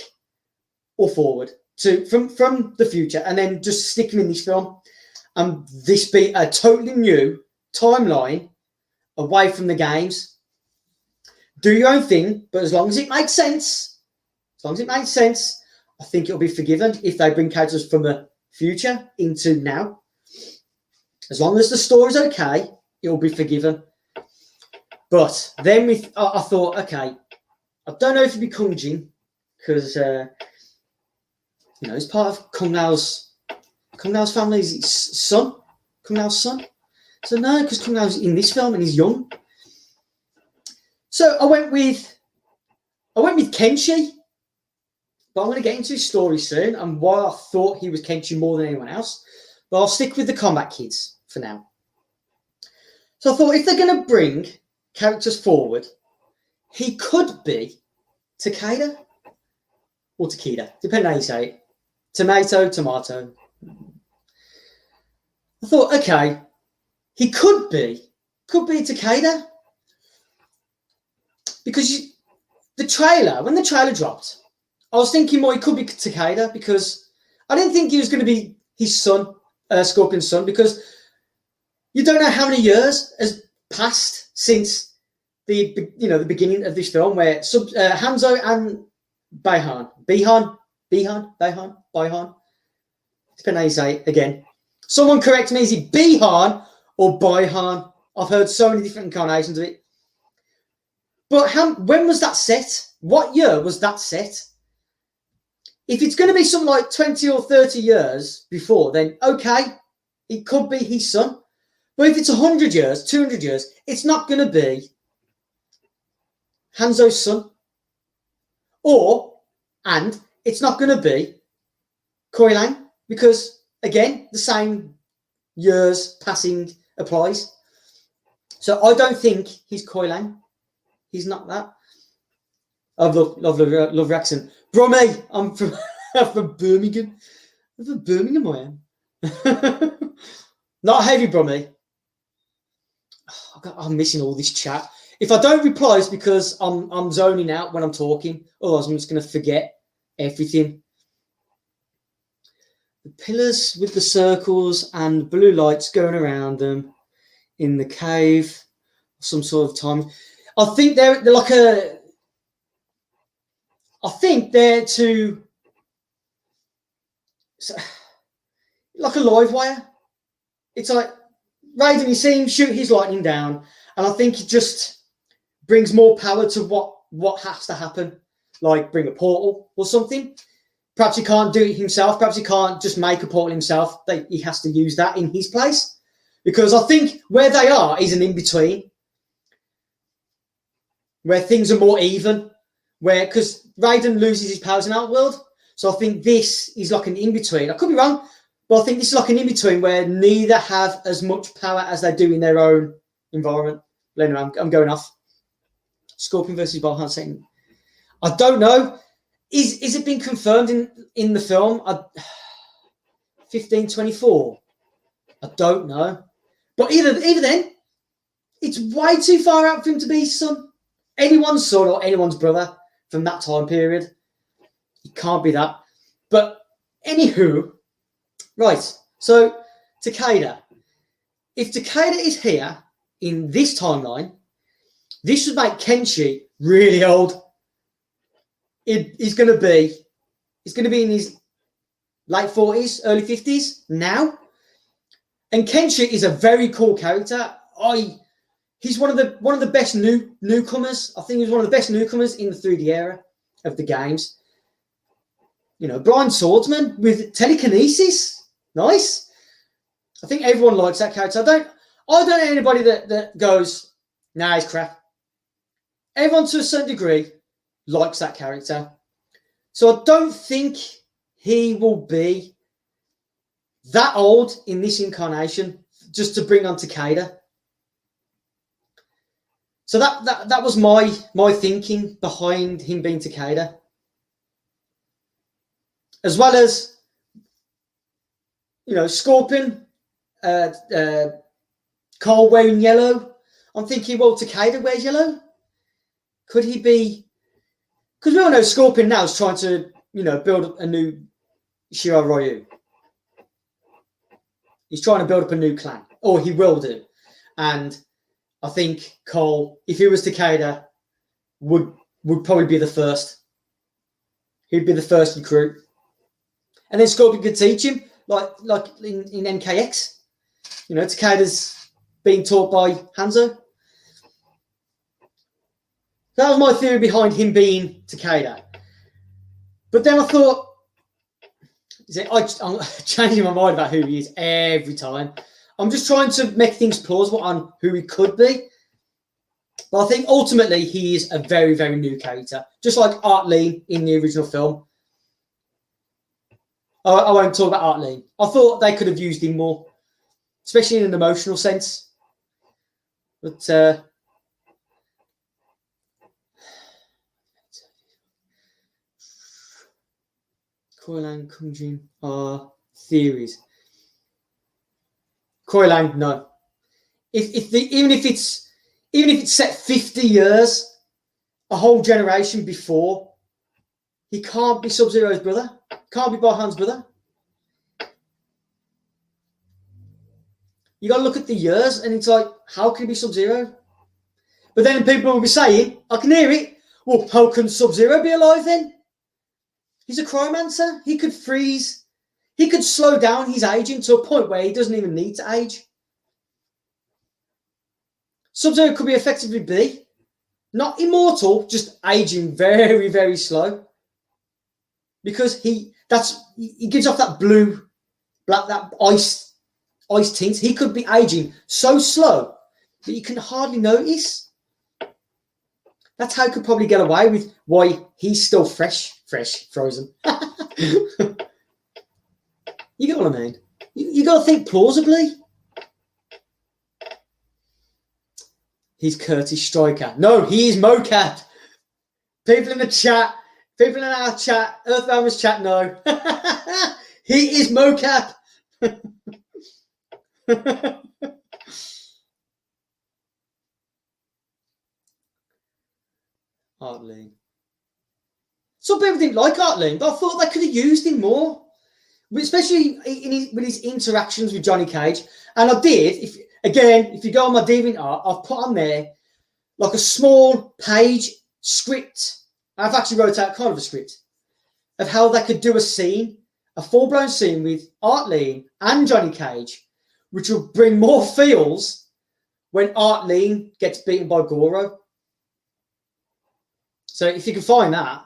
or forward from the future, and then just stick them in this film, and this be a totally new timeline away from the games. Do your own thing, but as long as it makes sense, I think it'll be forgiven if they bring characters from the future into now. As long as the story's okay, it'll be forgiven. But then I thought, okay, I don't know if it'd be Kung Jin, because he's part of Kung Lao's family. Is his son, Kung Lao's son. So no, because Kung Lao's in this film and he's young. So I went with Kenshi, but I'm going to get into his story soon and why I thought he was Kenshi more than anyone else. But I'll stick with the Combat Kids for now. So I thought, if they're going to bring characters forward, he could be Takeda or Takeda, depending on how you say it. Tomato. I thought, okay, he could be Takeda, because when the trailer dropped, I was thinking, well, he could be Takeda, because I didn't think he was going to be his son, Scorpion's son, because you don't know how many years has passed since the beginning of this film, where Hanzo and Baihan, depending on how you say it again. Someone correct me, is it Bihan or Baihan? I've heard so many different incarnations of it. But when was that set? What year was that set? If it's going to be something like 20 or 30 years before, then okay, it could be his son. But if it's 100 years, 200 years, it's not going to be Hanzo's son. And it's not going to be Koi Lang, because, again, the same years passing applies. So I don't think he's Koi Lang. He's not that. I love your accent. Bromley, I'm from Birmingham. I'm from Birmingham, I am. Not heavy, Bromley. I'm missing all this chat. If I don't reply, it's because I'm zoning out when I'm talking. Otherwise, I'm just going to forget everything. The pillars with the circles and blue lights going around them in the cave. Some sort of time. I think they're like a. I think they're to. like a live wire. It's like Raiden, you see him shoot his lightning down, and I think it just brings more power to what has to happen, like bring a portal or something. Perhaps he can't do it himself. Perhaps he can't just make a portal himself. He has to use that in his place, because I think where they are is an in-between, where things are more even, because Raiden loses his powers in Outworld. So I think this is like an in-between. I could be wrong, but I think this is like an in-between where neither have as much power as they do in their own environment. But anyway, I'm going off. Scorpion versus Balhan Satan. I don't know. Is it been confirmed in the film? 1524? I don't know. But either then, it's way too far out for him to be his son. Anyone's son or anyone's brother from that time period. It can't be that. But anywho, right. So Takeda. If Takeda is here in this timeline, this would make Kenshi really old. He's going to be in his late 40s, early 50s now. And Kenshi is a very cool character. He's one of the best newcomers. I think he's one of the best newcomers in the 3D era of the games. You know, blind swordsman with telekinesis. Nice. I think everyone likes that character. I don't know anybody that goes, nah, he's crap. Everyone to a certain degree likes that character. So I don't think he will be that old in this incarnation just to bring on Takeda. So that was my thinking behind him being Takeda. As well as, you know, Scorpion, Cole wearing yellow. I'm thinking, well, Takeda wears yellow. Could he be? Because we all know Scorpion now is trying to, you know, build a new Shiro Ryu. He's trying to build up a new clan, or he will do. And I think Cole, if he was Takeda, would probably be the first. He'd be the first recruit. And then Scorpion could teach him, like in MKX. You know, Takeda's being taught by Hanzo. That was my theory behind him being Takeda. But then I thought, I'm changing my mind about who he is every time. I'm just trying to make things plausible on who he could be. But I think ultimately he is a very, very new character. Just like Art Lee in the original film. I won't talk about Art Lee. I thought they could have used him more, especially in an emotional sense. But Koilang, Kunjin are theories. Koilang, no. Even if it's set 50 years, a whole generation before, he can't be Sub-Zero's brother. Can't be Bahan's brother. You got to look at the years, and it's like, how can he be Sub-Zero? But then people will be saying, I can hear it. Well, how can Sub-Zero be alive then? He's a cryomancer. He could freeze. He could slow down his aging to a point where he doesn't even need to age. Sub-Zero could be effectively be not immortal, just aging very, very slow. Because he gives off that blue, black, that ice tint. He could be aging so slow that you can hardly notice. That's how he could probably get away with why he's still fresh, frozen. You get what I mean? You got to think plausibly. He's Curtis Stryker. No, he is mocap. People in the chat, people in our chat, Earthbounders chat, no. He is mocap. Art Lee. Some people didn't like Art Lee, but I thought they could have used him more, especially with his interactions with Johnny Cage. And I did. If you go on my DeviantArt, I've put on there like a small page script. I've actually wrote out kind of a script of how they could do a scene a full-blown scene with Art Lean and Johnny Cage, which will bring more feels when Art Lean gets beaten by Goro. So if you can find that,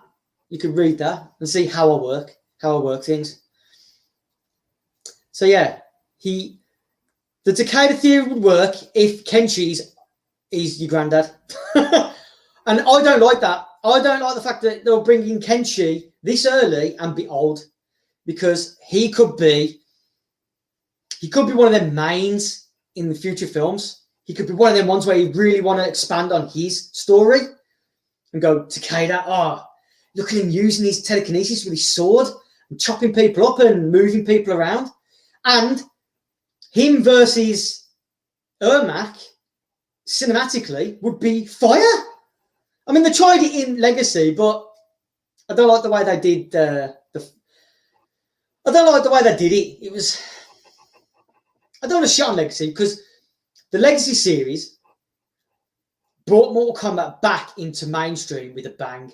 you can read that and see how I work things. So yeah, the Takeda theory would work if Kenshi is your granddad. And I don't like that. I don't like the fact that they'll bring in Kenshi this early and be old, because he could be one of them mains in the future films. He could be one of them ones where you really want to expand on his story and go, Takeda, look at him using his telekinesis with his sword and chopping people up and moving people around. And him versus Ermac cinematically would be fire. I mean, they tried it in Legacy, but I don't like the way they did I don't like the way they did it. It was... I don't want to shit on Legacy, because the Legacy series brought Mortal Kombat back into mainstream with a bang.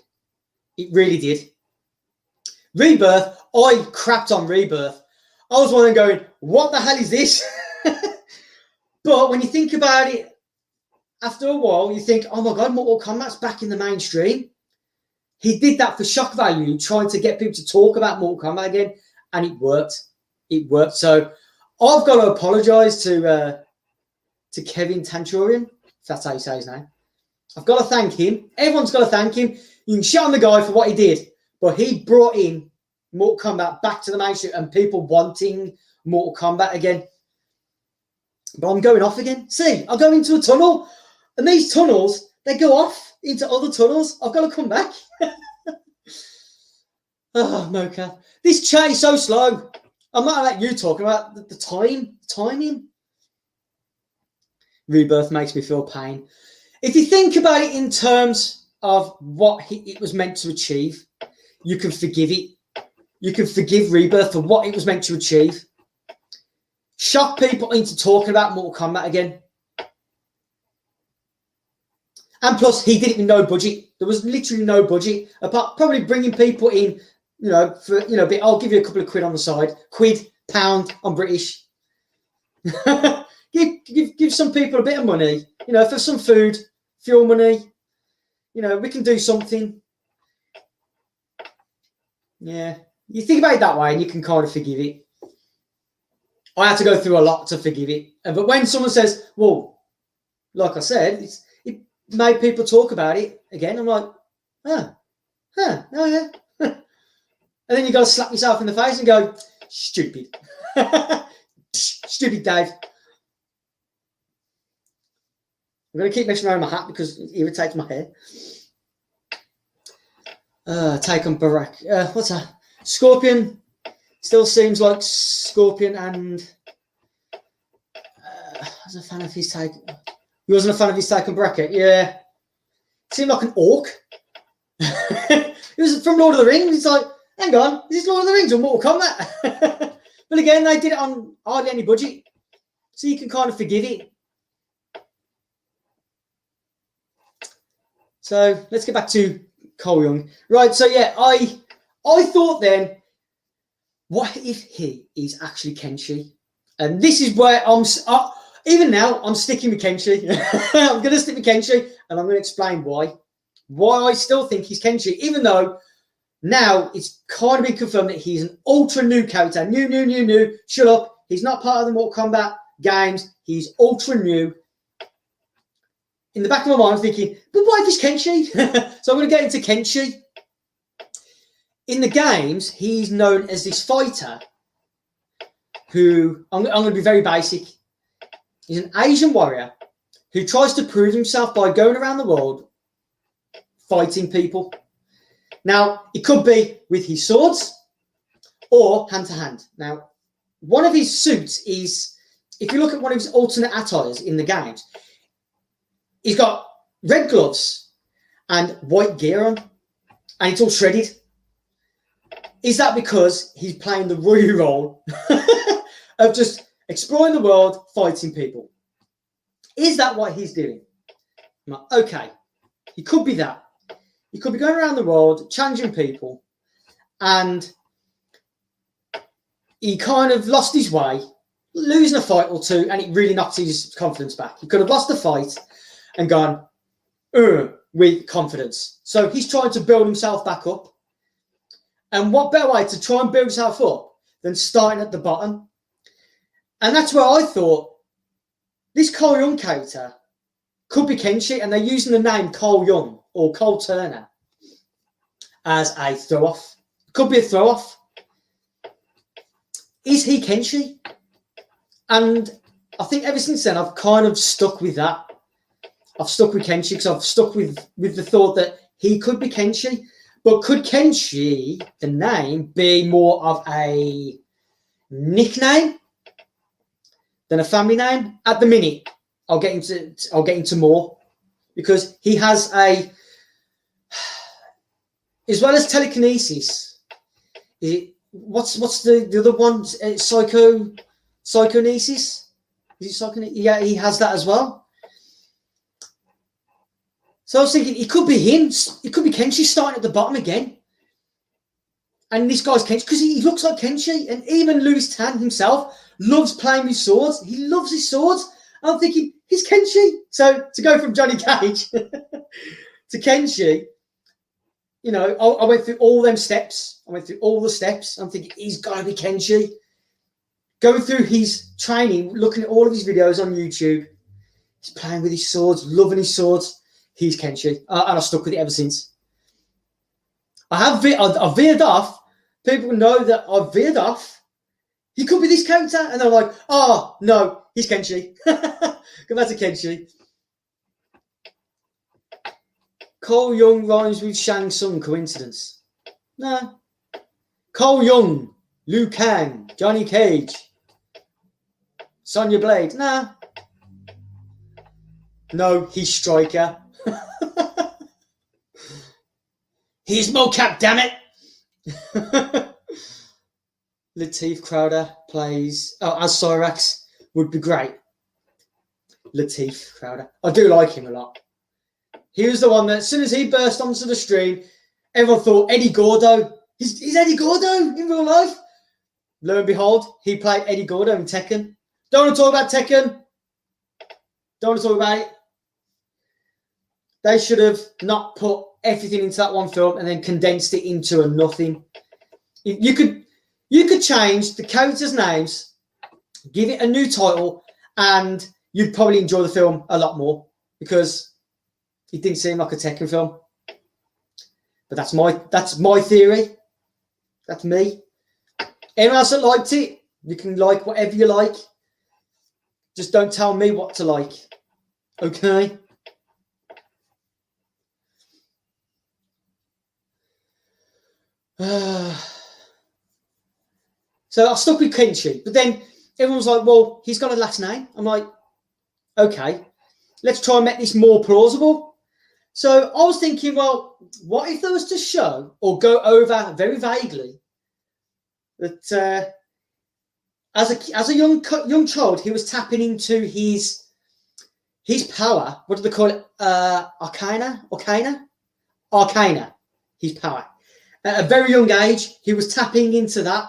It really did. Rebirth, I crapped on Rebirth. I was one going, what the hell is this? But when you think about it, after a while, you think, oh my God, Mortal Kombat's back in the mainstream. He did that for shock value, trying to get people to talk about Mortal Kombat again, and it worked. It worked. So I've got to apologise to Kevin Tanturian, if that's how you say his name. I've got to thank him. Everyone's got to thank him. You can shit on the guy for what he did, but he brought in Mortal Kombat back to the mainstream and people wanting Mortal Kombat again. But I'm going off again. See, I go into a tunnel, and these tunnels, they go off into other tunnels. I've got to come back. Oh, Mocha. This chat is so slow. I'm not like you talking about the timing. Rebirth makes me feel pain. If you think about it in terms of what it was meant to achieve, you can forgive it. You can forgive Rebirth for what it was meant to achieve. Shock people into talking about Mortal Kombat again. And plus, he did it with no budget. There was literally no budget, apart probably bringing people in, for, I'll give you a couple of quid on the side. Quid, pound, I'm British. give some people a bit of money, for some food, fuel money. We can do something. Yeah. You think about it that way and you can kind of forgive it. I had to go through a lot to forgive it. But when someone says, well, like I said, it made people talk about it again, I'm like, oh yeah. And then you got to slap yourself in the face and go, stupid. Stupid Dave. I'm going to keep messing around with my hat because it irritates my hair. Take on Barack. What's that? Scorpion still seems like Scorpion, and I was a fan of his take. He wasn't a fan of his take on Bracket. Yeah, seemed like an orc. It was from Lord of the Rings. It's like, hang on, is this Lord of the Rings or Mortal Kombat? But again, they did it on hardly any budget, so you can kind of forgive it. So let's get back to Cole Young. Right, so yeah, I thought then, what if he is actually Kenshi? And this is where even now, I'm sticking with Kenshi. I'm going to stick with Kenshi, and I'm going to explain why. Why I still think he's Kenshi, even though now it's kind of been confirmed that he's an ultra new character. New. Shut up. He's not part of the Mortal Kombat games. He's ultra new. In the back of my mind, I'm thinking, but why is Kenshi? So I'm going to get into Kenshi. In the games, he's known as this fighter who, I'm going to be very basic. He's an Asian warrior who tries to prove himself by going around the world fighting people. Now, it could be with his swords or hand to hand. Now, one of his suits is, if you look at one of his alternate attires in the games, he's got red gloves and white gear on, and it's all shredded. Is that because he's playing the Ryu role of just exploring the world, fighting people? Is that what he's doing? Okay, he could be that. He could be going around the world, challenging people, and he kind of lost his way, losing a fight or two, and it really knocked his confidence back. He could have lost the fight and gone with confidence. So he's trying to build himself back up. And what better way to try and build yourself up than starting at the bottom? And that's where I thought this Cole Young character could be Kenshi, and they're using the name Cole Young or Cole Turner as a throw-off. Could be a throw-off. Is he Kenshi? And I think ever since then, I've kind of stuck with that. I've stuck with Kenshi because I've stuck with the thought that he could be Kenshi. But could Kenshi, the name, be more of a nickname than a family name? At the minute, I'll get into more, because he has a, as well as telekinesis. What's the other one? Psychonesis. Is it psychonesis? Yeah, he has that as well. So I was thinking, it could be him. It could be Kenshi starting at the bottom again. And this guy's Kenshi, because he looks like Kenshi. And even Louis Tan himself loves playing with swords. He loves his swords. I'm thinking, he's Kenshi. So to go from Johnny Cage to Kenshi, you know, I went through all them steps. I went through all the steps. I'm thinking, he's got to be Kenshi. Going through his training, looking at all of his videos on YouTube. He's playing with his swords, loving his swords. He's Kenshi. And I've stuck with it ever since. I veered off. People know that I've veered off. He could be this character. And they're like, oh, no, he's Kenshi. Go back to Kenshi. Cole Young rhymes with Shang Tsung. Coincidence? No. Cole Young, Liu Kang, Johnny Cage, Sonya Blade. Nah. No, he's Striker. He's mocap, damn it. Lateef Crowder plays as Cyrax. Would be great. Lateef Crowder. I do like him a lot. He was the one that, as soon as he burst onto the stream, everyone thought Eddie Gordo. He's Eddie Gordo in real life. Lo and behold, he played Eddie Gordo in Tekken. Don't want to talk about Tekken. Don't want to talk about it. They should have not put everything into that one film and then condensed it into a nothing. You could change the characters' names, give it a new title, and you'd probably enjoy the film a lot more, because it didn't seem like a Tekken film. But that's my theory. That's me. Anyone else that liked it, you can like whatever you like. Just don't tell me what to like. Okay? So I stuck with Kenshi, but then everyone was like, well, he's got a last name. I'm like, okay, let's try and make this more plausible. So I was thinking, well, what if there was to show or go over very vaguely that as a young child, he was tapping into his power. What do they call it? Arcana, his power. At a very young age, he was tapping into that.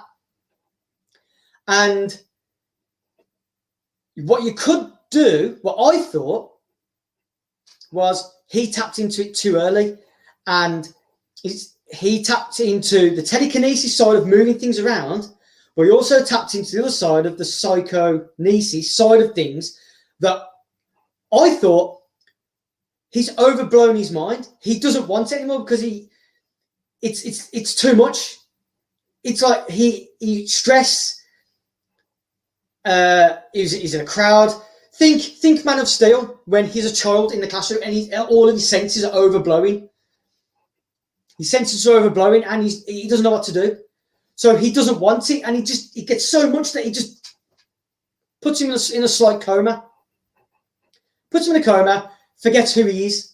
And what you could do, what I thought, was he tapped into it too early. And he tapped into the telekinesis side of moving things around, but he also tapped into the other side of the psychonesis side of things that I thought he's overblown his mind. He doesn't want it anymore because it's too much. It's like he stress. He's in a crowd. Think Man of Steel when he's a child in the classroom and all of his senses are overblowing. His senses are overblowing and he doesn't know what to do. So he doesn't want it, and he gets so much that he just puts him in a slight coma. Puts him in a coma, forgets who he is.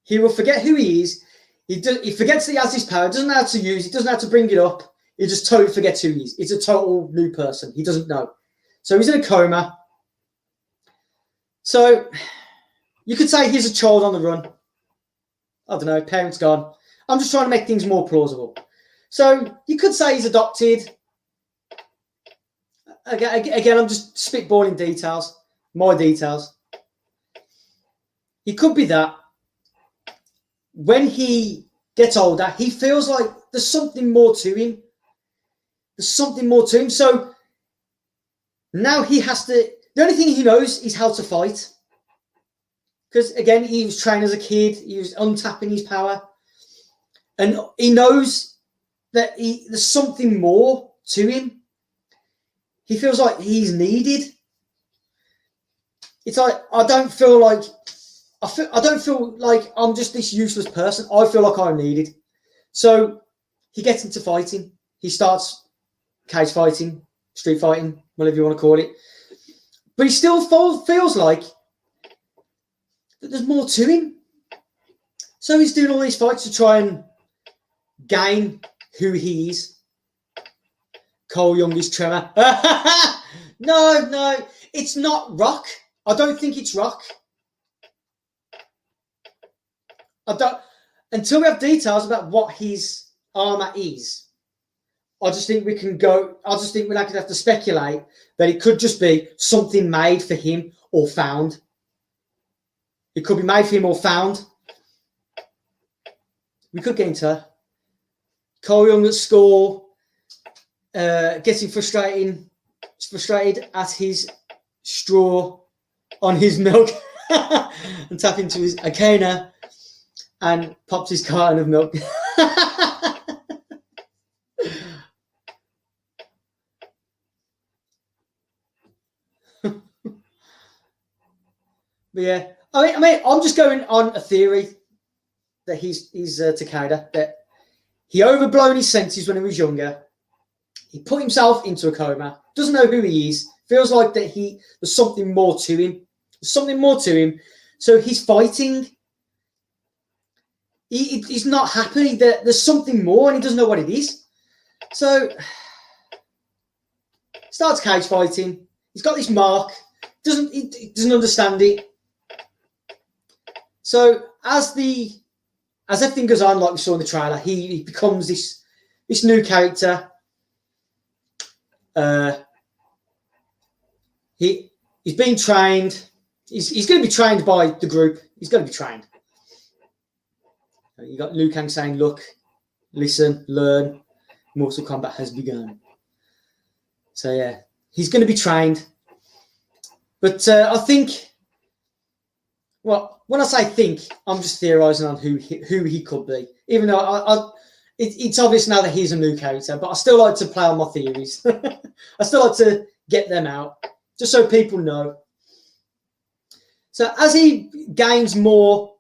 He will forget who he is. He forgets that he has his power, doesn't know how to use it, doesn't know how to bring it up. He just totally forgets who he is. It's a total new person. He doesn't know. So he's in a coma. So you could say he's a child on the run. I don't know, parents gone. I'm just trying to make things more plausible. So you could say he's adopted. again, I'm just spitballing details, my details. He could be that when he gets older, he feels like there's something more to him. There's something more to him. So now he has to, the only thing he knows is how to fight. Because again, he was trained as a kid, he was untapping his power. And he knows that there's something more to him. He feels like he's needed. It's like, I don't feel like I'm just this useless person. I feel like I'm needed. So he gets into fighting. He starts cage fighting, street fighting, whatever you want to call it. But he still feels like that there's more to him. So he's doing all these fights to try and gain who he is. Cole Young is Tremor. No, it's not Rock. I don't think it's Rock. I don't. Until we have details about what his armor is, I just think we can go. I just think we're not going to have to speculate that it could just be something made for him or found. It could be made for him or found. We could get into Cole Young at school, getting frustrated at his straw on his milk and tapping into his Arcana and pops his carton of milk. But yeah, I mean, I'm just going on a theory that he's Takeda, that he overblown his senses when he was younger. He put himself into a coma, doesn't know who he is, feels like that there's something more to him. There's something more to him. So he's fighting. He's not happy that there's something more and he doesn't know what it is. So starts cage fighting. He's got this mark. He doesn't understand it. So as everything goes on, like we saw in the trailer, he becomes this new character. He's being trained. He's going to be trained by the group. He's going to be trained. You got Liu Kang saying, "Look, listen, learn. Mortal Kombat has begun." So yeah, he's going to be trained. But I think, well, when I say think, I'm just theorising on who he could be. Even though it's obvious now that he's a new character, but I still like to play on my theories. I still like to get them out, just so people know. So as he gains more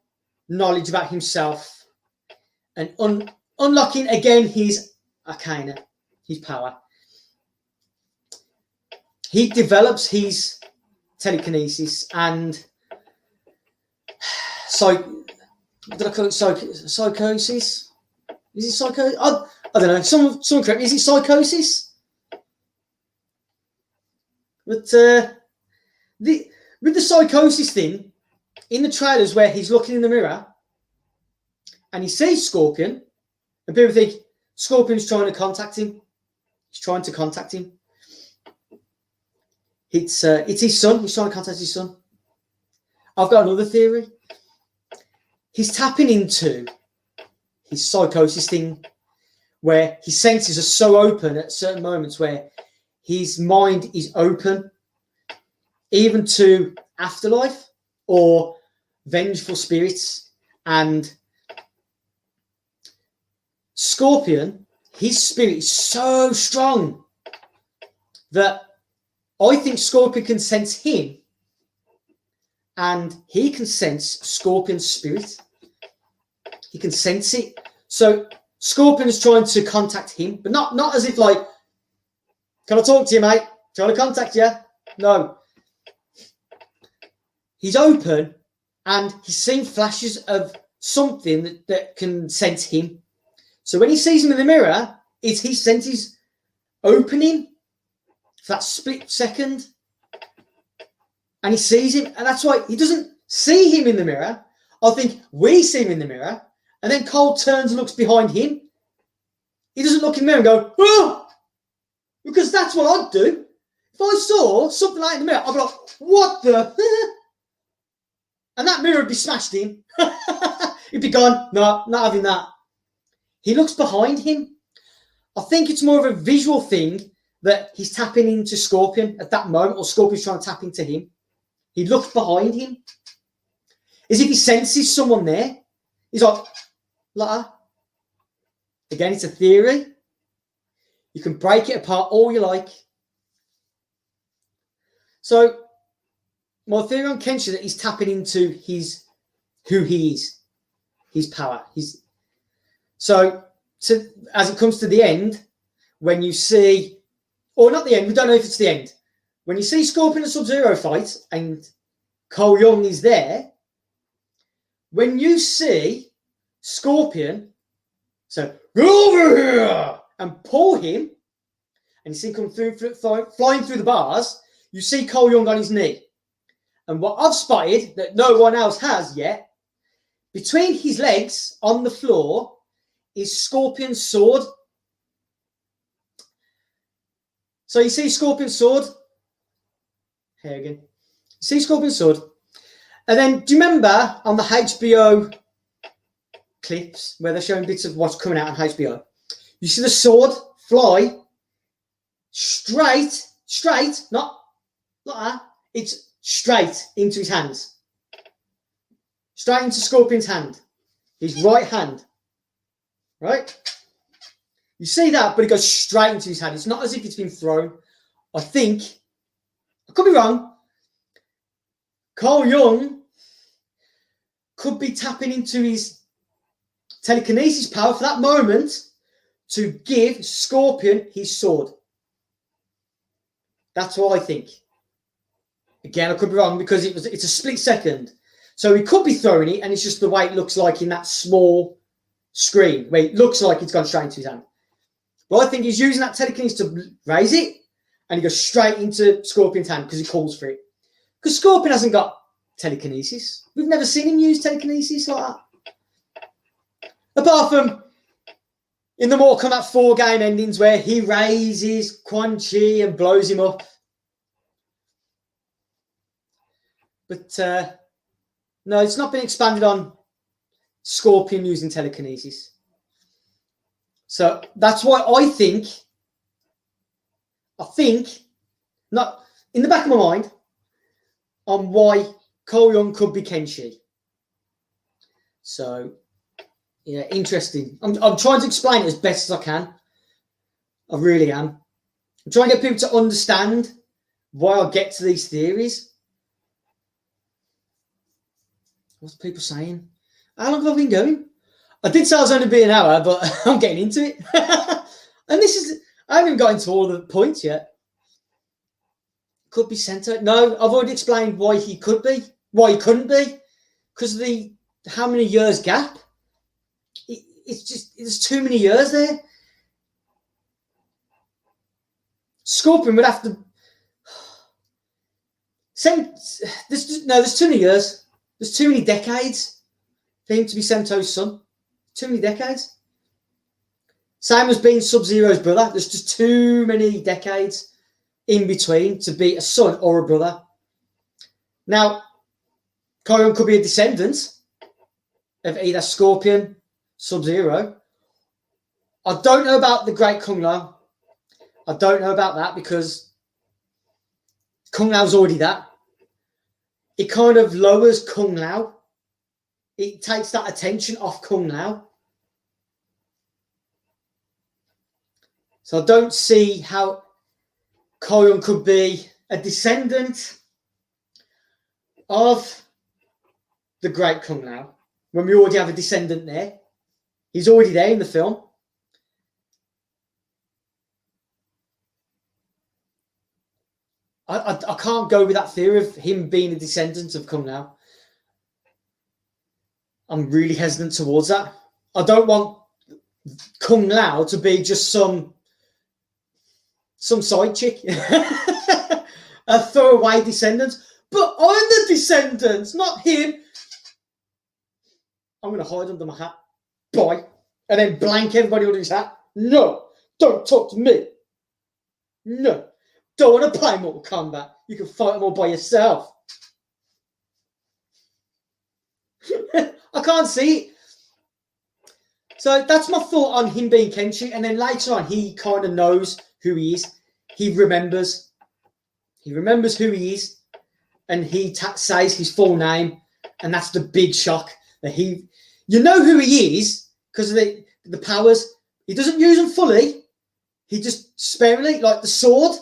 knowledge about himself and unlocking again his Arcana, his power, he develops his telekinesis and did I call it psychosis? Is it psychosis? I don't know. Someone correct me. Is it psychosis? But with the psychosis thing, in the trailers where he's looking in the mirror and he sees Scorpion, and people think Scorpion's trying to contact him. He's trying to contact him. It's his son. He's trying to contact his son. I've got another theory. He's tapping into his psychosis thing, where his senses are so open at certain moments where his mind is open, even to afterlife or vengeful spirits. And Scorpion, his spirit is so strong that I think Scorpion can sense him and he can sense Scorpion's spirit. He can sense it. So Scorpion is trying to contact him, but not as if like, can I talk to you, mate? Trying to contact you? No. He's open and he's seeing flashes of something that can sense him. So when he sees him in the mirror, it's his senses opening for that split second. And he sees him, and that's why he doesn't see him in the mirror. I think we see him in the mirror, and then Cole turns and looks behind him. He doesn't look in the mirror and go, "Oh!" Because that's what I'd do. If I saw something like in the mirror, I'd be like, what the? And that mirror would be smashed in. He'd be gone. No, not having that. He looks behind him. I think it's more of a visual thing that he's tapping into Scorpion at that moment, or Scorpion's trying to tap into him. He looks behind him. As if he senses someone there. He's like that. Again, it's a theory. You can break it apart all you like. So, my theory on Kenshin is that he's tapping into who he is, his power. As it comes to the end, when you see, or not the end, we don't know if it's the end. When you see Scorpion and Sub-Zero fight and Cole Young is there, when you see Scorpion, so go over here and pull him, and you see him come through, flying through the bars, you see Cole Young on his knee. And what I've spotted that no one else has yet, between his legs on the floor is Scorpion's sword. So you see Scorpion's sword. Here again. You see Scorpion's sword. And then, do you remember on the HBO clips where they're showing bits of what's coming out on HBO? You see the sword fly straight, not like that. It's straight into his hands. Straight into Scorpion's hand. His right hand. Right? You see that, but it goes straight into his hand. It's not as if it's been thrown. I think, I could be wrong, Cole Young could be tapping into his telekinesis power for that moment to give Scorpion his sword. That's what I think. Again, I could be wrong because it's a split second. So he could be throwing it, and it's just the way it looks like in that small screen, where it looks like it's gone straight into his hand. But I think he's using that telekinesis to raise it, and he goes straight into Scorpion's hand because he calls for it. Because Scorpion hasn't got telekinesis. We've never seen him use telekinesis like that. Apart from in the Mortal Kombat 4 game endings where he raises Quan Chi and blows him up. But no, it's not been expanded on Scorpion using telekinesis. So that's why I think, not in the back of my mind, on why Cole Young could be Kenshi. So, yeah, interesting. I'm trying to explain it as best as I can. I really am. I'm trying to get people to understand why I get to these theories. What's people saying? How long have I been going? I did say I was only be an hour, but I'm getting into it. And I haven't even got into all the points yet. Could be Sento. No, I've already explained why he could be, why he couldn't be. Because of how many years gap. It's just, there's too many years there. Scorpion would have to. There's too many years. There's too many decades for him to be Sento's son. Too many decades. Same as being Sub-Zero's brother. There's just too many decades in between to be a son or a brother. Now, Koyon could be a descendant of either Scorpion, Sub-Zero. I don't know about the Great Kung Lao. I don't know about that because Kung Lao's already that. It kind of lowers Kung Lao. It takes that attention off Kung Lao. So I don't see how Koyon could be a descendant of the Great Kung Lao when we already have a descendant there. He's already there in the film. I can't go with that theory of him being a descendant of Kung Lao. I'm really hesitant towards that. I don't want Kung Lao to be just some side chick. A throwaway descendant. But I'm the descendant, not him. I'm going to hide under my hat. Bye. And then blank everybody under his hat. No, don't talk to me. No. Don't want to play Mortal Kombat. You can fight them all by yourself. I can't see it. So that's my thought on him being Kenshi. And then later on, he kind of knows who he is. He remembers. He remembers who he is. And he says his full name. And that's the big shock. That you know who he is because of the powers. He doesn't use them fully. He just sparingly, like the sword.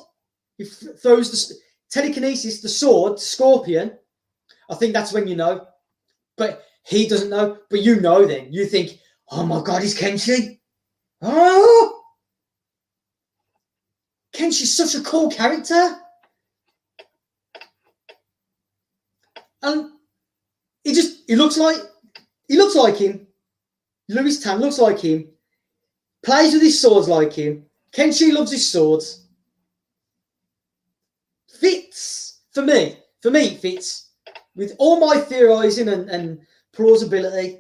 He throws the telekinesis, the sword, Scorpion. I think that's when you know. But he doesn't know. But you know then. You think, oh my God, he's Kenshi. Oh! Kenshi's such a cool character. And he looks like him. Louis Tan looks like him. Plays with his swords like him. Kenshi loves his swords. Fits for me. For me, it fits. With all my theorising and plausibility,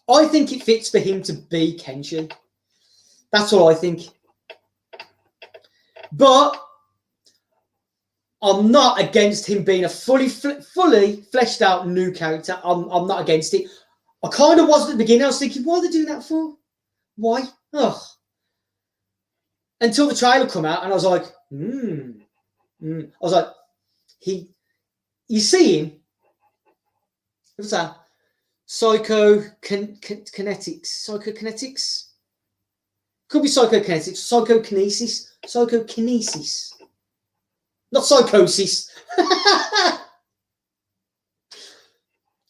I think it fits for him to be Kenshi. That's what I think. But I'm not against him being a fully fleshed out new character. I'm not against it. I kind of was at the beginning. I was thinking, what are they doing that for? Why? Ugh. Until the trailer come out, and I was like, I was like, you see him? What's that? Psychokinetics. Could be psychokinesis. Psychokinesis. Not psychosis.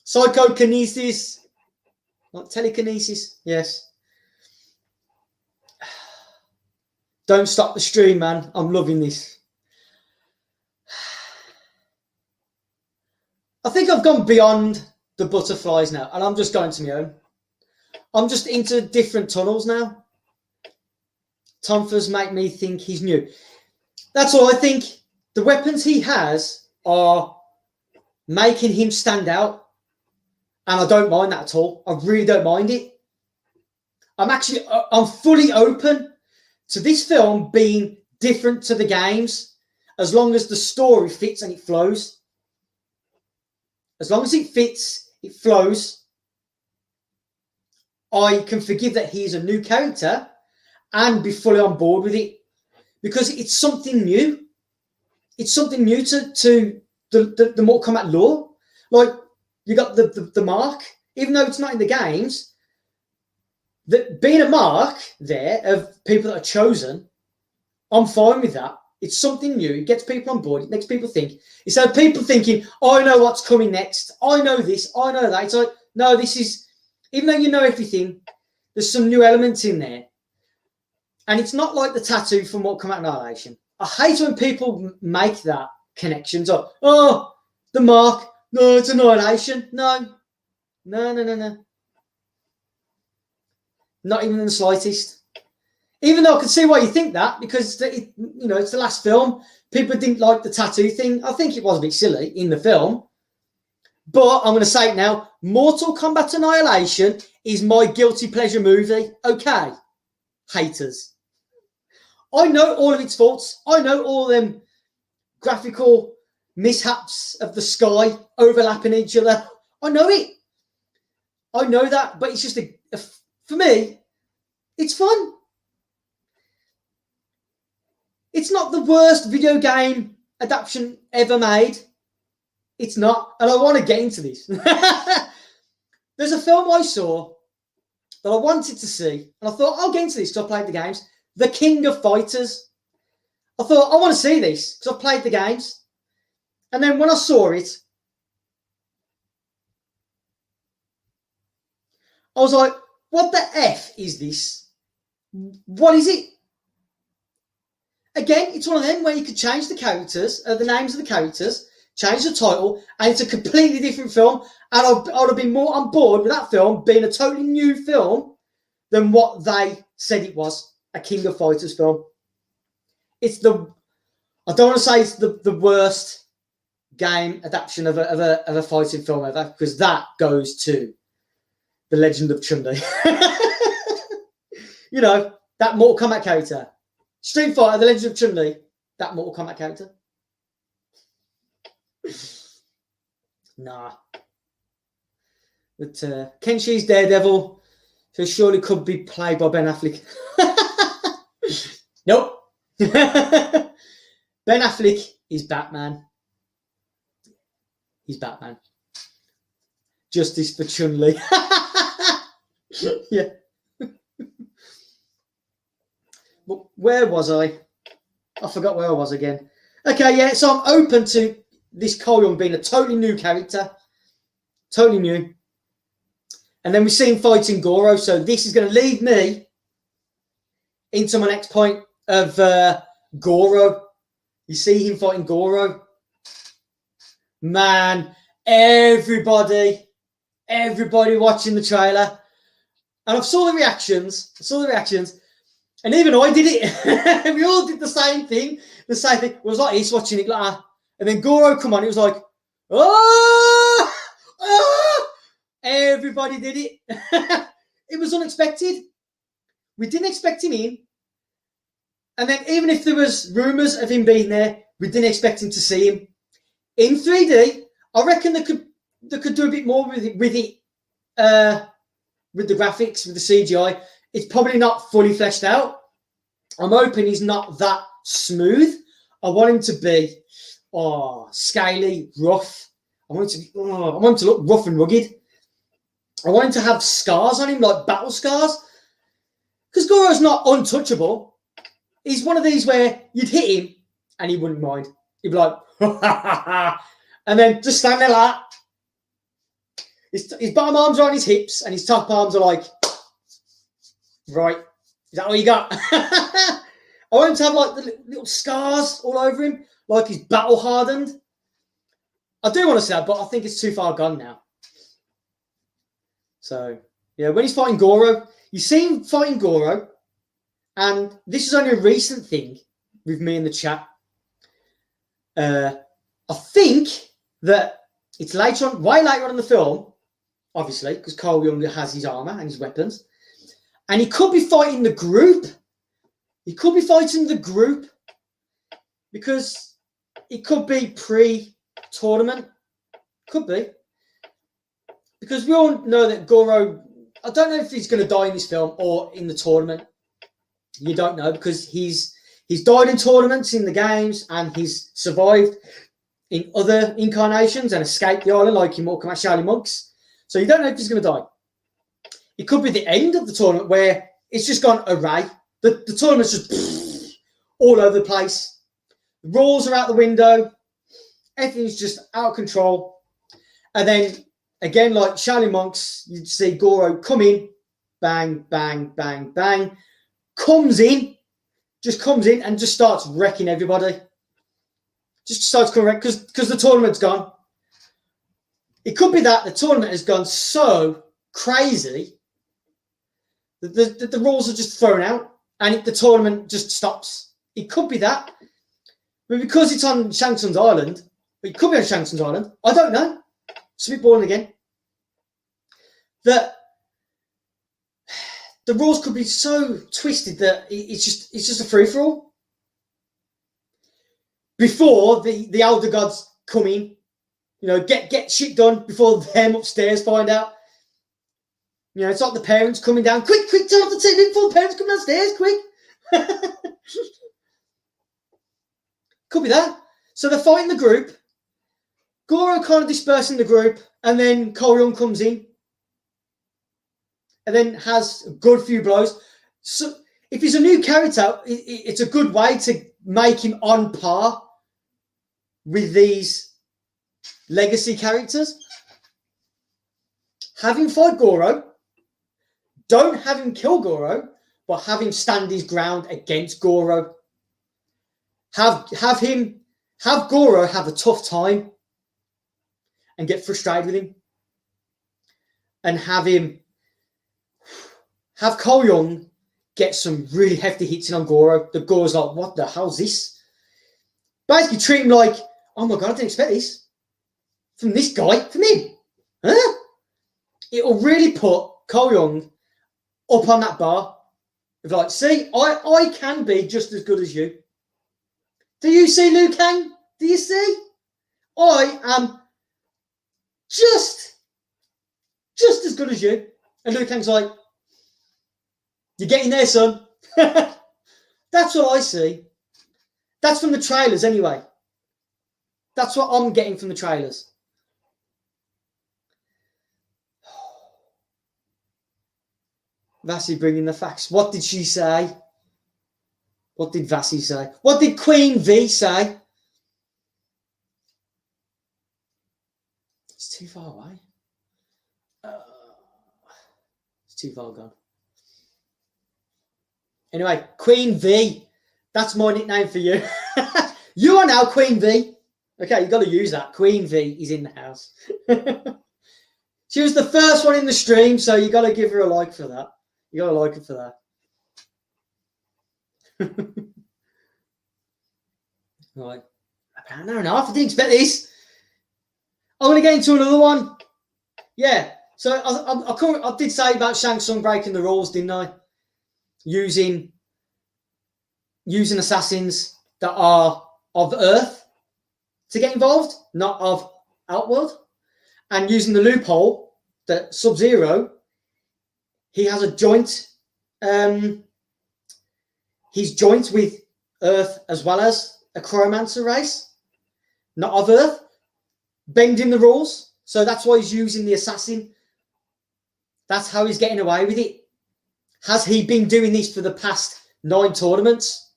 Psychokinesis. Not telekinesis. Yes. Don't stop the stream, man. I'm loving this. I think I've gone beyond the butterflies now, and I'm just going to my own. I'm just into different tunnels now. Tonfas make me think he's new. That's all I think. The weapons he has are making him stand out, and I don't mind that at all. I really don't mind it. I'm fully open to this film being different to the games, as long as the story fits and it flows. As long as it fits, it flows, I can forgive that he's a new character and be fully on board with it, because it's something new. It's something new to the Mortal Kombat lore. Like, you got the mark, even though it's not in the games, that being a mark there of people that are chosen, I'm fine with that. It's something new. It gets people on board. It makes people think. Instead of people thinking, oh, I know what's coming next. I know this. I know that. It's like, no, this is, even though you know everything, there's some new elements in there. And it's not like the tattoo from Mortal Kombat Annihilation. I hate when people make that connections of, oh, the mark. No, it's Annihilation. No. Not even in the slightest. Even though I can see why you think that, because it's the last film. People didn't like the tattoo thing. I think it was a bit silly in the film. But I'm going to say it now. Mortal Kombat Annihilation is my guilty pleasure movie. Okay, haters. I know all of its faults. I know all them graphical mishaps of the sky overlapping each other. I know it. I know that. But it's just, for me, it's fun. It's not the worst video game adaptation ever made. It's not. And I want to get into this. There's a film I saw that I wanted to see. And I thought, I'll get into this because I played the games. The King of Fighters. I thought, I want to see this because I played the games. And then when I saw it, I was like, what the F is this? What is it? Again, it's one of them where you could change the characters, the names of the characters, change the title, and it's a completely different film. And I would have been more on board with that film being a totally new film than what they said it was, a King of Fighters film. I don't want to say it's the worst game adaptation of a fighting film ever, because that goes to The Legend of Chun-Li. That Mortal Kombat character. Street Fighter, The Legend of Chun-Li. that Mortal Kombat character? Nah. But Kenshi's Daredevil, so surely could be played by Ben Affleck. Nope. Ben Affleck is Batman. He's Batman. Justice for Chun-Li. Yeah. But where was I? I forgot where I was again. Okay, yeah, so I'm open to this Cole Young being a totally new character. Totally new. And then we see him fighting Goro. So this is going to lead me into my next point of Goro. You see him fighting Goro. Man, everybody watching the trailer. And I saw the reactions. And even I did it. We all did the same thing. The same thing. It was like he's watching it like that. And then Goro come on. It was like, oh! Oh! Everybody did it. It was unexpected. We didn't expect him in. And then even if there was rumours of him being there, we didn't expect him to see him. In 3D, I reckon they could do a bit more with it, with the graphics, with the CGI. It's probably not fully fleshed out. I'm hoping he's not that smooth. I want him to be scaly, rough. I want him to look rough and rugged. I want him to have scars on him, like battle scars. Because Goro's not untouchable. He's one of these where you'd hit him and he wouldn't mind. He'd be like, and then just stand there like that. His bottom arms are on his hips and his top arms are like, right, is that all you got? I want him to have like the little scars all over him, like he's battle hardened. I do want to say that, but I think it's too far gone now. So, yeah, when he's fighting Goro, you see him fighting Goro, and this is only a recent thing with me in the chat. I think that it's later on, way later on in the film, obviously, because Cole Young has his armor and his weapons, and he could be fighting the group. Because it could be pre-tournament. Could be. Because we all know that Goro, I don't know if he's going to die in this film or in the tournament. You don't know, because he's died in tournaments in the games and he's survived in other incarnations and escaped the island like in Mortal Kombat Shaolin Monks. So you don't know if he's going to die. It could be the end of the tournament where it's just gone array. The tournament's just all over the place. The rules are out the window. Everything's just out of control. And then, again, like Shaolin Monks, you'd see Goro come in, bang, bang, bang, bang, comes in and just starts wrecking everybody. Just starts correct because the tournament's gone. It could be that the tournament has gone so crazy that the rules are just thrown out and the tournament just stops. It could be that. But because it's on Shang Tsung's island, it could be on Shang Tsung's island, I don't know. Spitballing again. That the rules could be so twisted that it's just a free-for-all. Before the elder gods come in, you know, get shit done before them upstairs find out. You know, it's like the parents coming down. Quick, turn off the TV before the parents come downstairs, quick. Could be that. So they're fighting the group. Goro kind of dispersing the group, and then Cole Young comes in. And then has a good few blows. So if he's a new character, it's a good way to make him on par with these legacy characters. Have him fight Goro. Don't have him kill Goro, but have him stand his ground against Goro. Have Goro have a tough time and get frustrated with him. And have Cole Young get some really hefty hits in on Goro. The Goro's like, what the hell's this? Basically treat him like, oh my God, I didn't expect this. From this guy, from him. Huh? It'll really put Cole Young up on that bar. Of like, see, I can be just as good as you. Do you see, Liu Kang? Do you see? I am just as good as you. And Liu Kang's like, you're getting there, son. That's what I see. That's from the trailers anyway. That's what I'm getting from the trailers. Vassie bringing the facts. What did she say? What did Vassie say? What did Queen V say? It's too far away. It's too far gone. Anyway, Queen V. That's my nickname for you. You are now Queen V. Okay, you've got to use that. Queen V is in the house. She was the first one in the stream, so you got to give her a like for that. You got to like her for that. Right. About an hour and a half. I didn't expect this. I'm going to get into another one. Yeah. So I did say about Shang Tsung breaking the rules, didn't I? Using assassins that are of Earth to get involved, not of Outworld, and using the loophole that Sub-Zero, he has a joint. He's joint with Earth as well as a Chromancer race, not of Earth, bending the rules. So that's why he's using the assassin. That's how he's getting away with it. Has he been doing this for the past 9 tournaments?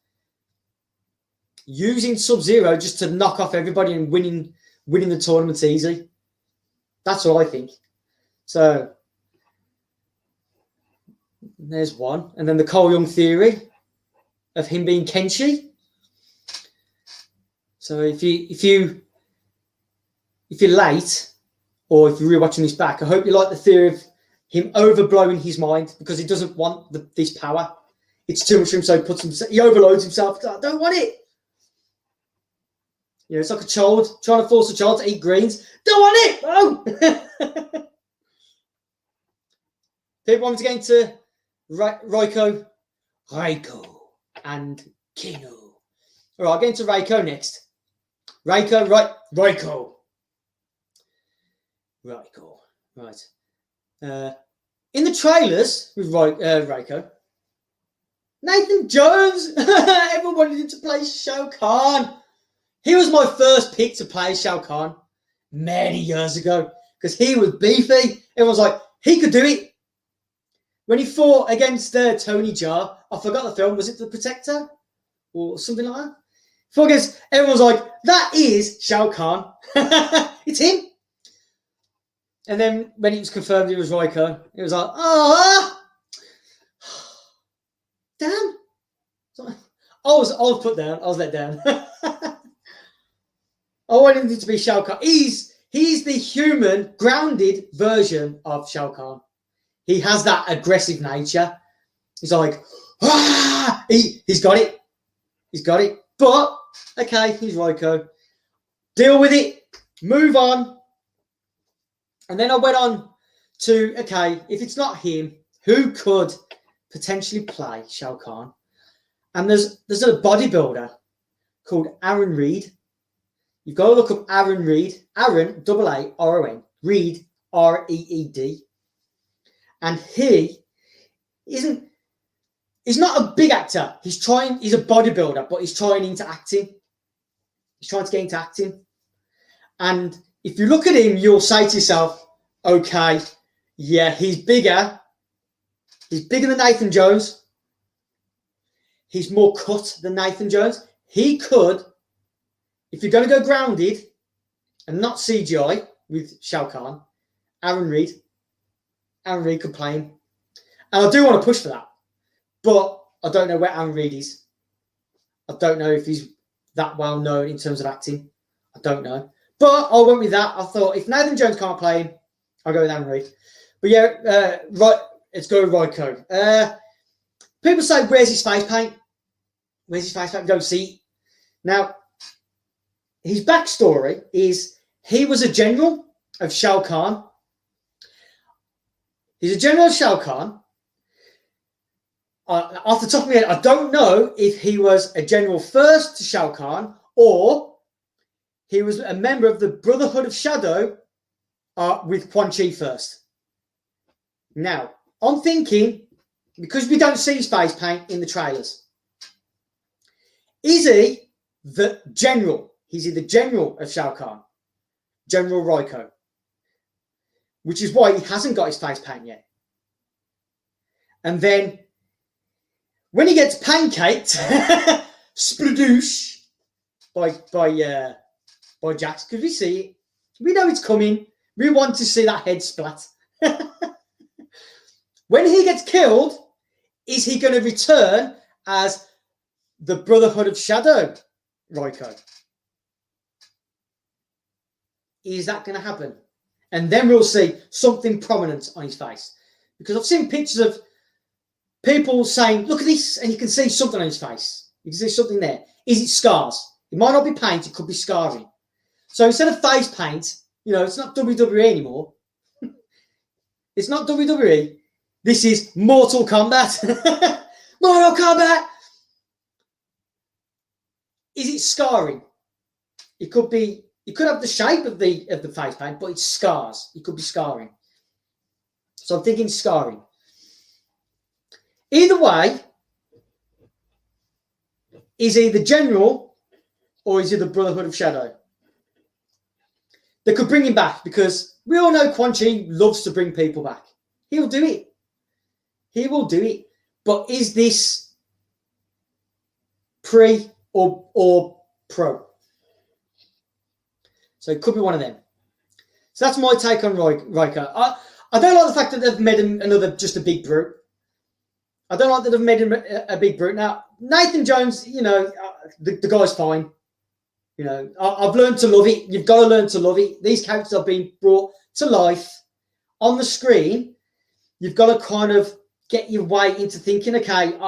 Using Sub-Zero just to knock off everybody and winning the tournaments easy. That's what I think. So there's one. And then the Cole Young theory of him being Kenshi. So if you're late, or if you're rewatching this back, I hope you like the theory of him overblowing his mind because he doesn't want this power. It's too much for him, so he overloads himself. I don't want it. You know, it's like a child trying to force a child to eat greens. Don't want it. Oh. People want me to get into Raiko, and Kino. All right, I'll get into Raiko next. Raiko. Right. In the trailers with Raiko, Nathan Jones, everyone wanted him to play Shao Kahn. He was my first pick to play Shao Kahn many years ago because he was beefy. Everyone's like, he could do it. When he fought against Tony Jaa, I forgot the film, was it The Protector? Or something like that? Fought against, everyone's like, that is Shao Kahn. It's him. And then when it was confirmed it was Raiko, it was like, oh, damn. I was put down. I was let down. I wanted him to be Shao Kahn. He's the human, grounded version of Shao Kahn. He has that aggressive nature. He's like, ah! He's got it. He's got it. But, okay, he's Raiko. Deal with it. Move on. And then I went on to, okay, if it's not him, who could potentially play Shao Kahn? And there's a bodybuilder called Aaron Reed. You've got to look up Aaron Reed. Aaron, A-A-R-O-N. Reed, R-E-E-D. And he's not a big actor. He's a bodybuilder, but he's trying into acting. He's trying to get into acting. And if you look at him, you'll say to yourself, okay, yeah, he's bigger. He's bigger than Nathan Jones. He's more cut than Nathan Jones. He could, if you're going to go grounded and not CGI with Shao Kahn, Aaron Reed could play him. And I do want to push for that. But I don't know where Aaron Reed is. I don't know if he's that well known in terms of acting. I don't know. But I went with that. I thought if Nathan Jones can't play him, I'll go with Aaron Reed. But yeah, right, let's go with Raiko. People say, where's his face paint? Where's his face paint? We don't see it. Now, his backstory is he was a general of Shao Kahn. He's a general of Shao Kahn. off the top of my head, I don't know if he was a general first to Shao Kahn or he was a member of the Brotherhood of Shadow with Quan Chi first. Now, I'm thinking, because we don't see his face paint in the trailers, is he the general? Is he the general of Shao Kahn? General Raiko. Which is why he hasn't got his face paint yet. And then, when he gets pancaked, spladoosh, by Jax, because we see it, we know it's coming. We want to see that head splat. When he gets killed, is he going to return as the Brotherhood of Shadow Raiko? Is that going to happen? And then we'll see something prominent on his face. Because I've seen pictures of people saying, look at this, and you can see something on his face. You can see something there. Is it scars? It might not be paint, it could be scarring. So instead of face paint, it's not WWE anymore. It's not WWE. This is Mortal Kombat. Mortal Kombat! Is it scarring? It could be. It could have the shape of the face paint, but it's scars. It could be scarring. So I'm thinking scarring. Either way, is he the general or is he the Brotherhood of Shadow? They could bring him back because we all know Quan Chi loves to bring people back. He'll do it. He will do it. But is this pre or pro? So it could be one of them. So that's my take on Raiko. I don't like the fact that they've made him just a big brute. I don't like that they've made him a big brute. Now, Nathan Jones, the guy's fine. I've learned to love it. You've got to learn to love it. These characters are being brought to life on the screen. You've got to kind of get your way into thinking, okay,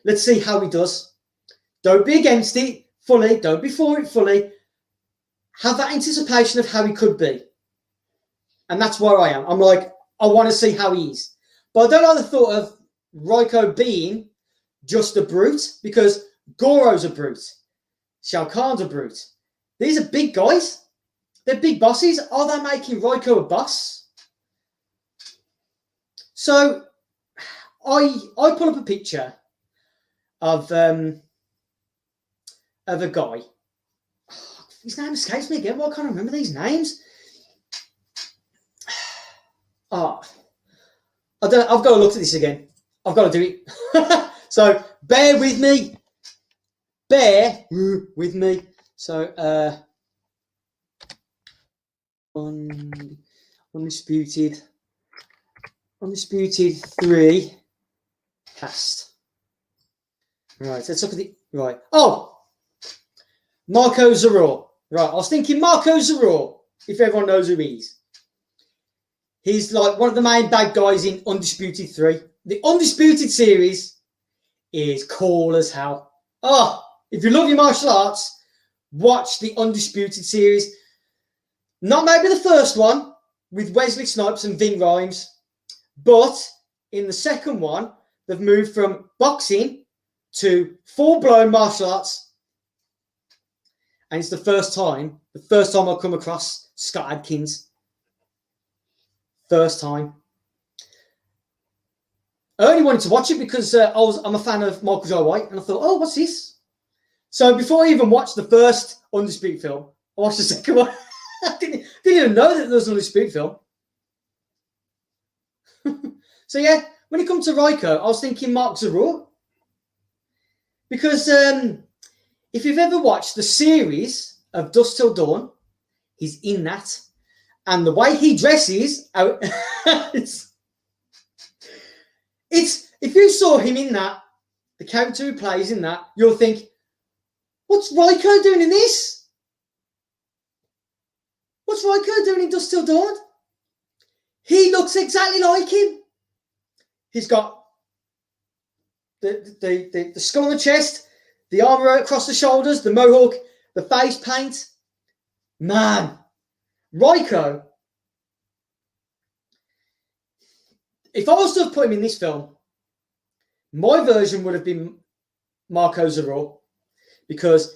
let's see how he does. Don't be against it fully. Don't be for it fully. Have that anticipation of how he could be. And that's where I am. I'm like, I want to see how he is. But I don't like the thought of Raiko being just a brute, because Goro's a brute. Shao Kahn's a brute. These are big guys. They're big bosses. Are they making Raiko a boss? So I pull up a picture of a guy. His name escapes me again. Why can't I remember these names? I've got to look at this again. I've got to do it. So bear with me. Bear with me. So Undisputed 3 cast. Right, let's look at the right. Oh, Marco Zaror. Right, I was thinking Marco Zaror, if everyone knows who he is. He's like one of the main bad guys in Undisputed 3. The Undisputed series is cool as hell. Oh, if you love your martial arts, watch the Undisputed series. Not maybe the first one with Wesley Snipes and Ving Rhames, but in the second one, they've moved from boxing to full-blown martial arts. And it's the first time I've come across Scott Adkins. First time. I only wanted to watch it because I'm a fan of Michael Jai White, and I thought, oh, what's this? So before I even watched the first Undisputed film, I watched the second one. I didn't even know that there was an Undisputed film. So yeah, when it comes to Raiko, I was thinking Mark Zaror. Because if you've ever watched the series of Dusk Till Dawn, he's in that. And the way he dresses, it's if you saw him in that, the character who plays in that, you'll think, what's Raiko doing in this? What's Raiko doing in Dusk Till Dawn? He looks exactly like him. He's got the skull on the chest, the armor across the shoulders, the mohawk, the face paint. Man, Raiko, if I was to have put him in this film, My version would have been Marco Zaror, because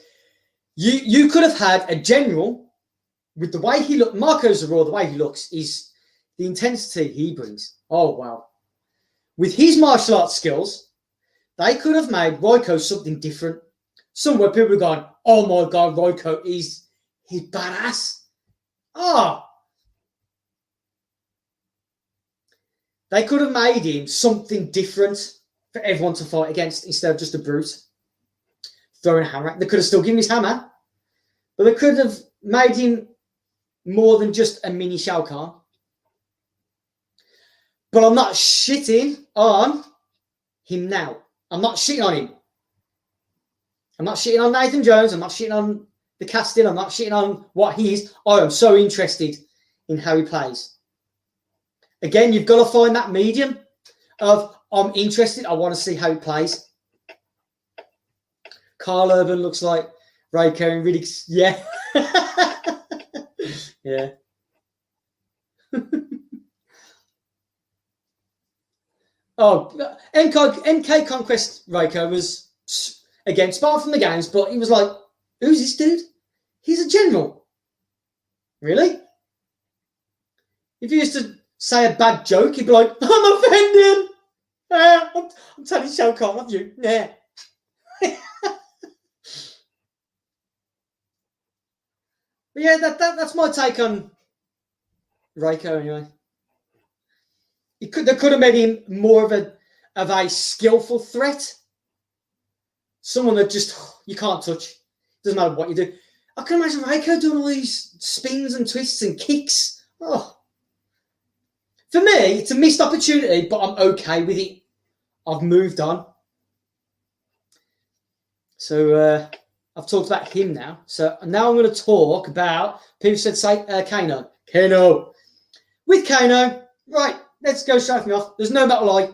you could have had a general with the way he looked. Marco Zaror, the way he looks, is the intensity he brings. Oh, wow. With his martial arts skills, they could have made Royko something different. Somewhere people have gone, oh my God, Royko, he's badass. Ah. They could have made him something different for everyone to fight against instead of just a brute throwing a hammer. They could have still given him his hammer, but they could have made him more than just a mini Shao Kahn. But I'm not shitting on him now. I'm not shitting on him. I'm not shitting on Nathan Jones. I'm not shitting on the casting. I'm not shitting on what he is. I am so interested in how he plays. Again, you've got to find that medium of I'm interested. I want to see how he plays. Carl Urban looks like Reiko and Riddick's. Yeah. Yeah. Oh, MK Conquest Reiko was, again, sparred from the games, but he was like, who's this dude? He's a general. Really? If you used to say a bad joke, he'd be like, I'm offending. I'm telling Shao Kahn of you. Yeah. But yeah, that's my take on Reiko anyway. They could have made him more of a skillful threat. Someone that just you can't touch. Doesn't matter what you do. I can imagine Reiko doing all these spins and twists and kicks. Oh. For me, it's a missed opportunity, but I'm okay with it. I've moved on. So I've talked about him now. So now I'm going to talk about people said say Kano. Kano. With Kano, right, let's go straight from me off. There's no metal eye.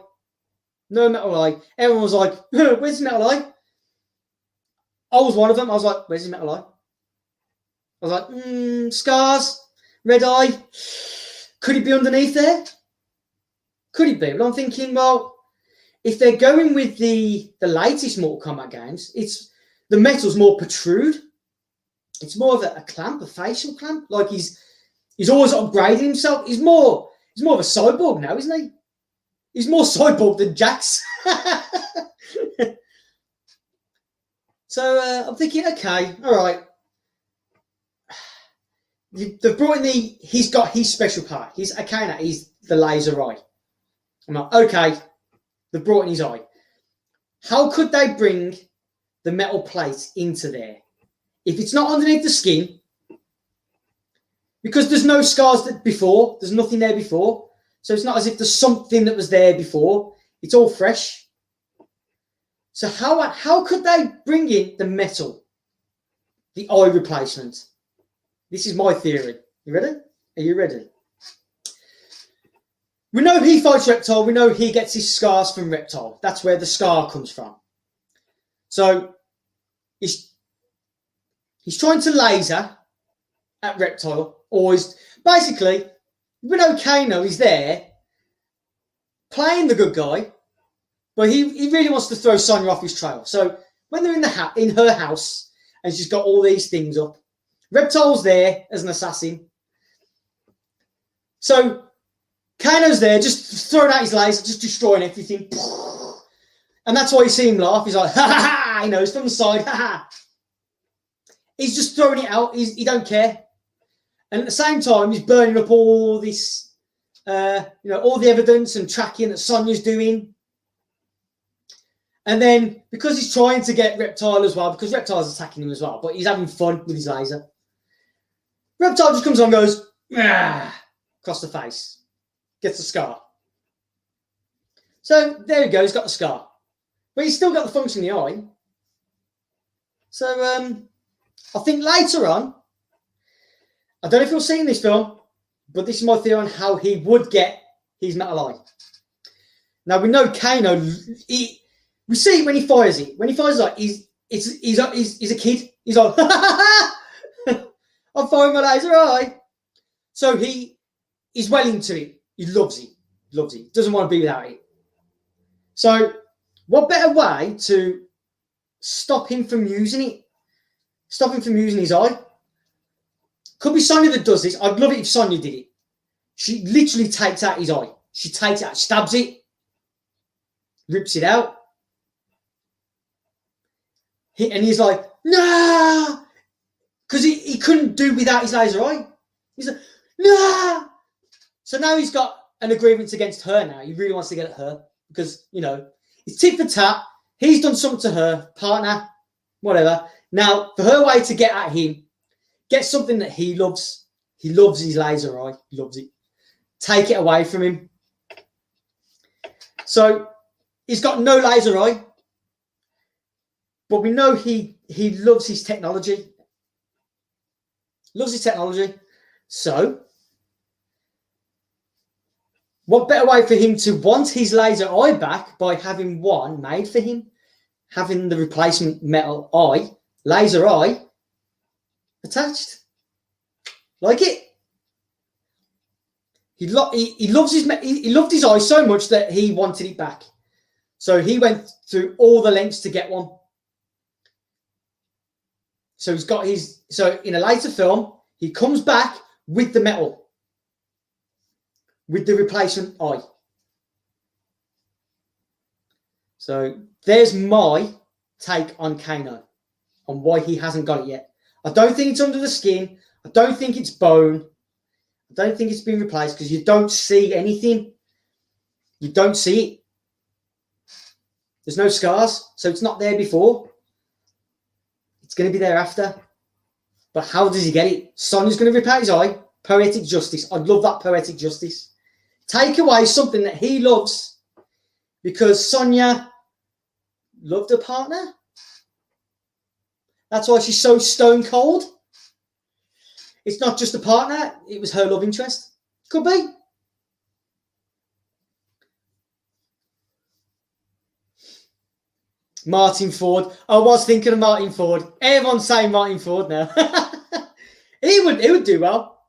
No metal eye. Everyone was like, where's the metal eye? I was one of them. I was like, where's the metal eye? I was like, scars, red eye. Could it be underneath there? Could it be? But I'm thinking, well, if they're going with the latest Mortal Kombat games, it's the metal's more protrude. It's more of a clamp, a facial clamp. Like he's always upgrading himself. He's more of a cyborg now, isn't he? He's more cyborg than Jax. So I'm thinking, okay, all right. They've brought in he's got his special part. He's Akana, he's the laser eye. I'm like, okay, they've brought in his eye. How could they bring the metal plate into there? If it's not underneath the skin, because there's no scars before, there's nothing there before. So it's not as if there's something that was there before. It's all fresh. So how could they bring in the metal, the eye replacement? This is my theory. You ready? Are you ready? We know he fights Reptile. We know he gets his scars from Reptile. That's where the scar comes from. So he's trying to laser at Reptile. Basically, we know Kano is there playing the good guy, but he really wants to throw Sonya off his trail. So when they're in her house and she's got all these things up, Reptile's there as an assassin. So Kano's there, just throwing out his laser, just destroying everything. And that's why you see him laugh. He's like, ha ha ha, you know, he's from the side, ha ha. He's just throwing it out. He don't care. And at the same time, he's burning up all this, all the evidence and tracking that Sonya's doing. And then, because he's trying to get Reptile as well, because Reptile's attacking him as well, but he's having fun with his laser. Reptile just comes on and goes, across the face. Gets the scar. So, there he goes, he's got the scar. But he's still got the function in the eye. So, I think later on, I don't know if you'll see in this film, but this is my theory on how he would get his metal eye. Now, we know Kano, we see when he fires it. When he fires it, he's a kid. He's like, I'm firing my laser eye. So he's well into it. He loves it. Loves it. Doesn't want to be without it. So What better way to stop him from using it? Stop him from using his eye? Could be Sonya that does this. I'd love it if Sonya did it. She literally takes out his eye. She takes it out, stabs it, rips it out. And he's like, nah! Because he couldn't do without his laser eye. He's like, nah! So now he's got an agreement against her now. He really wants to get at her. Because, you know, it's tit for tat. He's done something to her, partner, whatever. Now, for her way to get at him, get something that he loves. He loves his laser eye. He loves it. Take it away from him. So, he's got no laser eye. But we know he loves his technology. Loves his technology. So, what better way for him to want his laser eye back by having one made for him? Having the replacement metal eye, laser eye, attached. Like it. He loved his eye so much that he wanted it back. So he went through all the lengths to get one. So he's got his. So in a later film, he comes back with the metal, with the replacement eye. So there's my take on Kano, on why he hasn't got it yet. I don't think it's under the skin. I don't think it's bone. I don't think it's been replaced because you don't see anything. You don't see it. There's no scars, so it's not there before. It's going to be there after. But how does he get it? Sonya's going to rip out his eye. Poetic justice. I'd love that poetic justice. Take away something that he loves because Sonya loved her partner. That's why she's so stone cold. It's not just a partner. It was her love interest. Could be. Martin Ford. I was thinking of Martin Ford. Everyone's saying Martin Ford now. He would do well.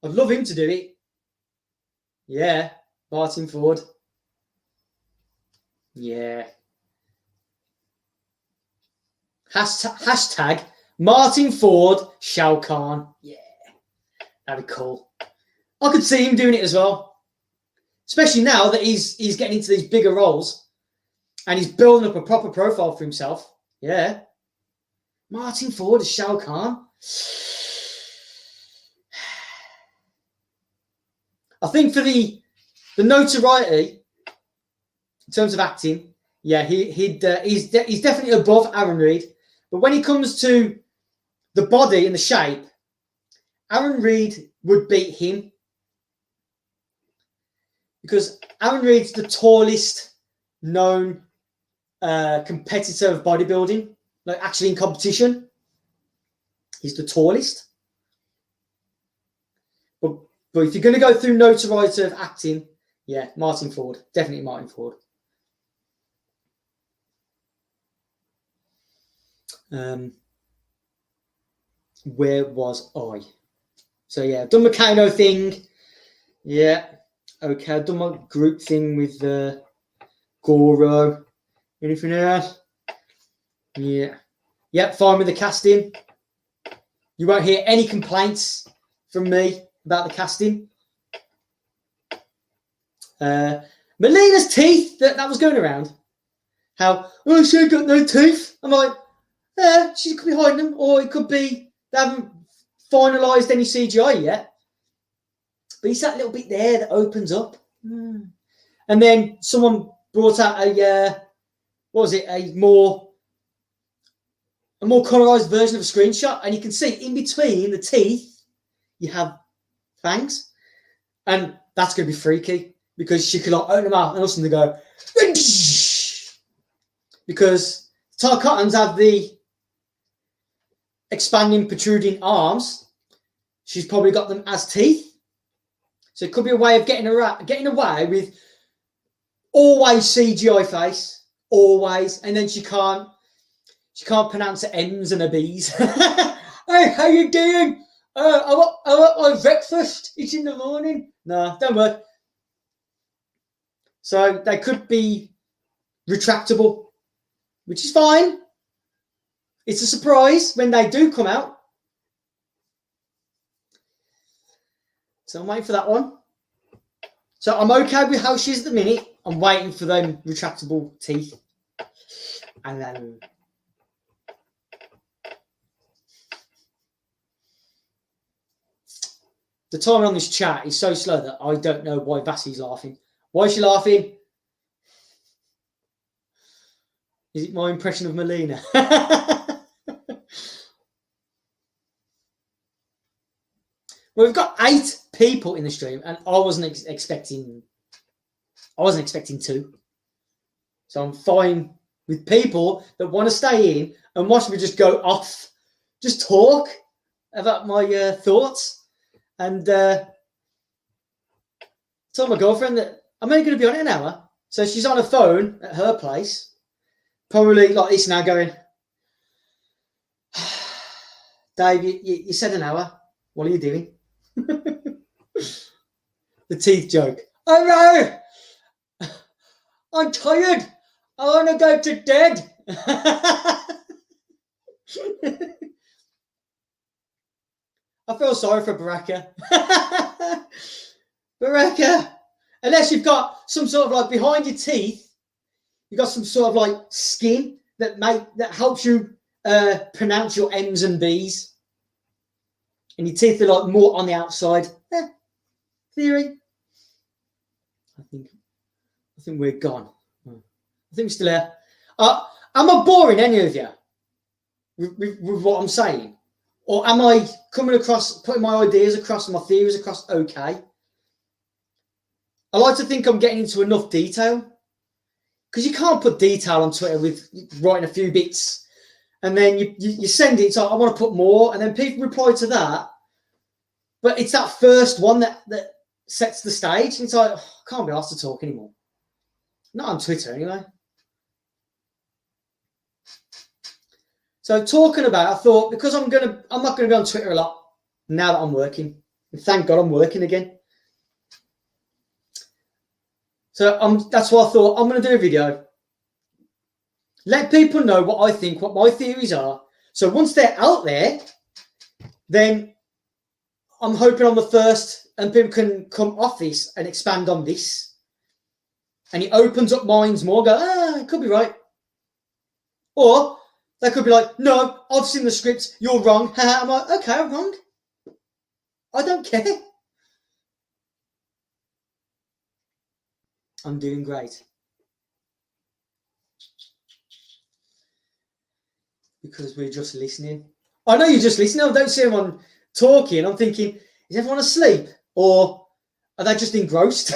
I'd love him to do it. Yeah, Martin Ford. Yeah. Hashtag Martin Ford Shao Kahn. Yeah. That'd be cool. I could see him doing it as well. Especially now that he's getting into these bigger roles and he's building up a proper profile for himself. Yeah. Martin Ford as Shao Kahn. I think for the notoriety in terms of acting, yeah, he's definitely above Aaron Reed. But when it comes to the body and the shape, Aaron Reed would beat him because Aaron Reed's the tallest known competitor of bodybuilding, like actually in competition. He's the tallest. But if you're going to go through notoriety of acting, yeah, Martin Ford. Definitely Martin Ford. Where was I? So, yeah, I've done my Kano thing. Yeah. Okay, I've done my group thing with Goro. Anything else? Yeah. Yep, fine with the casting. You won't hear any complaints from me about the casting. Melina's teeth, that was going around. How, oh, she ain't got no teeth. I'm like, yeah, she could be hiding them, or it could be they haven't finalised any CGI yet. But it's that little bit there that opens up. And then someone brought out a more colorized version of a screenshot, and you can see in between the teeth, you have fangs, and that's going to be freaky because she could like open them out and also they go because Tarkatans have the expanding, protruding arms. She's probably got them as teeth, so it could be a way of getting away with always CGI face, always, and then she can't pronounce her M's and her B's. Hey, how you doing? I want my breakfast. It's in the morning. No, don't worry. So they could be retractable, which is fine. It's a surprise when they do come out. So I'm waiting for that one. So I'm okay with how she is at the minute. I'm waiting for them retractable teeth. And then the timer on this chat is so slow that I don't know why Vassie's laughing. Why is she laughing? Is it my impression of Melina? Well, we've got 8 people in the stream, and I wasn't expecting 2. So I'm fine with people that want to stay in and watch me just go off, just talk about my thoughts. And told my girlfriend that I'm only going to be on it an hour. So she's on her phone at her place, probably like this now, going, Dave, you said an hour. What are you doing? The teeth joke. Oh no! I'm tired. I want to go to bed. I feel sorry for Baraka. Baraka, unless you've got some sort of like behind your teeth, you've got some sort of like skin that helps you pronounce your M's and B's, and your teeth are like more on the outside. Theory. I think we're gone. I think we're still here. Am I boring any of you with what I'm saying? Or am I coming across, putting my ideas across, my theories across okay? I like to think I'm getting into enough detail. Because you can't put detail on Twitter with writing a few bits. And then you send it, so I want to put more. And then people reply to that. But it's that first one that sets the stage. And it's like, I can't be asked to talk anymore. Not on Twitter, anyway. So talking about, I thought, because I'm not going to be on Twitter a lot now that I'm working. And thank God I'm working again. So that's why I thought I'm going to do a video. Let people know what I think, what my theories are. So once they're out there, then I'm hoping I'm the first and people can come off this and expand on this. And it opens up minds more, go, it could be right. Or they could be like, no, I've seen the scripts, you're wrong. I'm like, okay, I'm wrong. I don't care. I'm doing great. Because we're just listening. I know you're just listening. I don't see anyone talking. I'm thinking, is everyone asleep? Or are they just engrossed?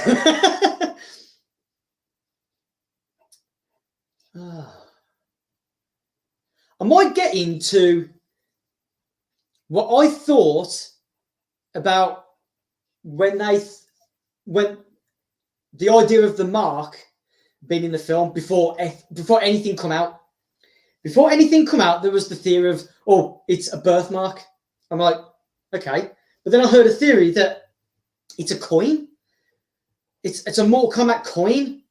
I might get into what I thought about when the idea of the mark being in the film before anything come out. Before anything come out, there was the theory of, it's a birthmark. I'm like, okay. But then I heard a theory that it's a coin. It's a Mortal Kombat coin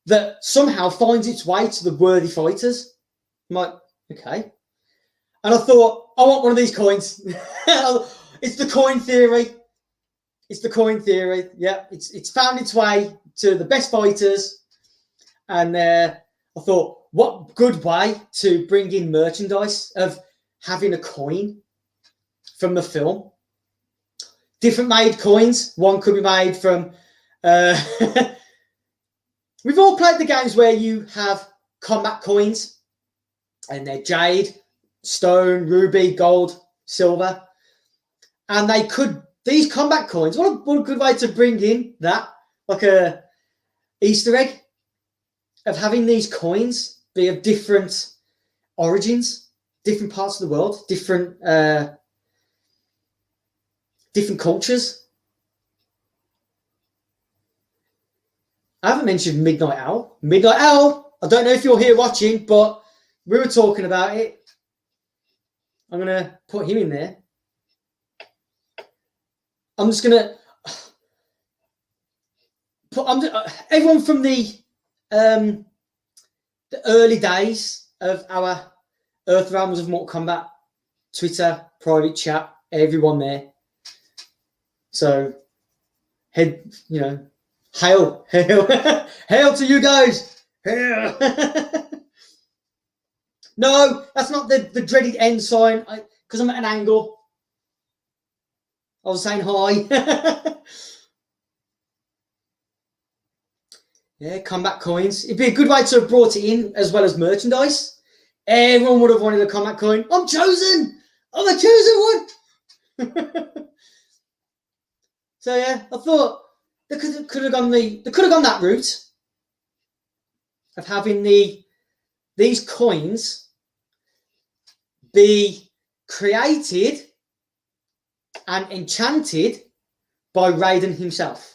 that somehow finds its way to the worthy fighters. I'm like, okay. And I thought, I want one of these coins. It's the coin theory. It's the coin theory. Yeah, it's found its way to the best fighters. And I thought, what good way to bring in merchandise of having a coin from the film. Different made coins. One could be made from... We've all played the games where you have combat coins. And they're jade, stone, ruby, gold, silver. And these combat coins, what a good way to bring in that, like a Easter egg of having these coins be of different origins, different parts of the world, different cultures. I haven't mentioned Midnight Owl. Midnight Owl, I don't know if you're here watching, but we were talking about it. I'm going to put him in there. I'm just going to put everyone from the the early days of our Earth Realms of Mortal Kombat Twitter private chat, everyone there. So, hail, hail to you guys. Hail. No, that's not the dreaded end sign. Because I'm at an angle. I was saying hi. Yeah, combat coins. It'd be a good way to have brought it in as well as merchandise. Everyone would have wanted a combat coin. I'm chosen. I'm a chosen one. So yeah, I thought they could have gone that route of having these coins be created and enchanted by Raiden himself.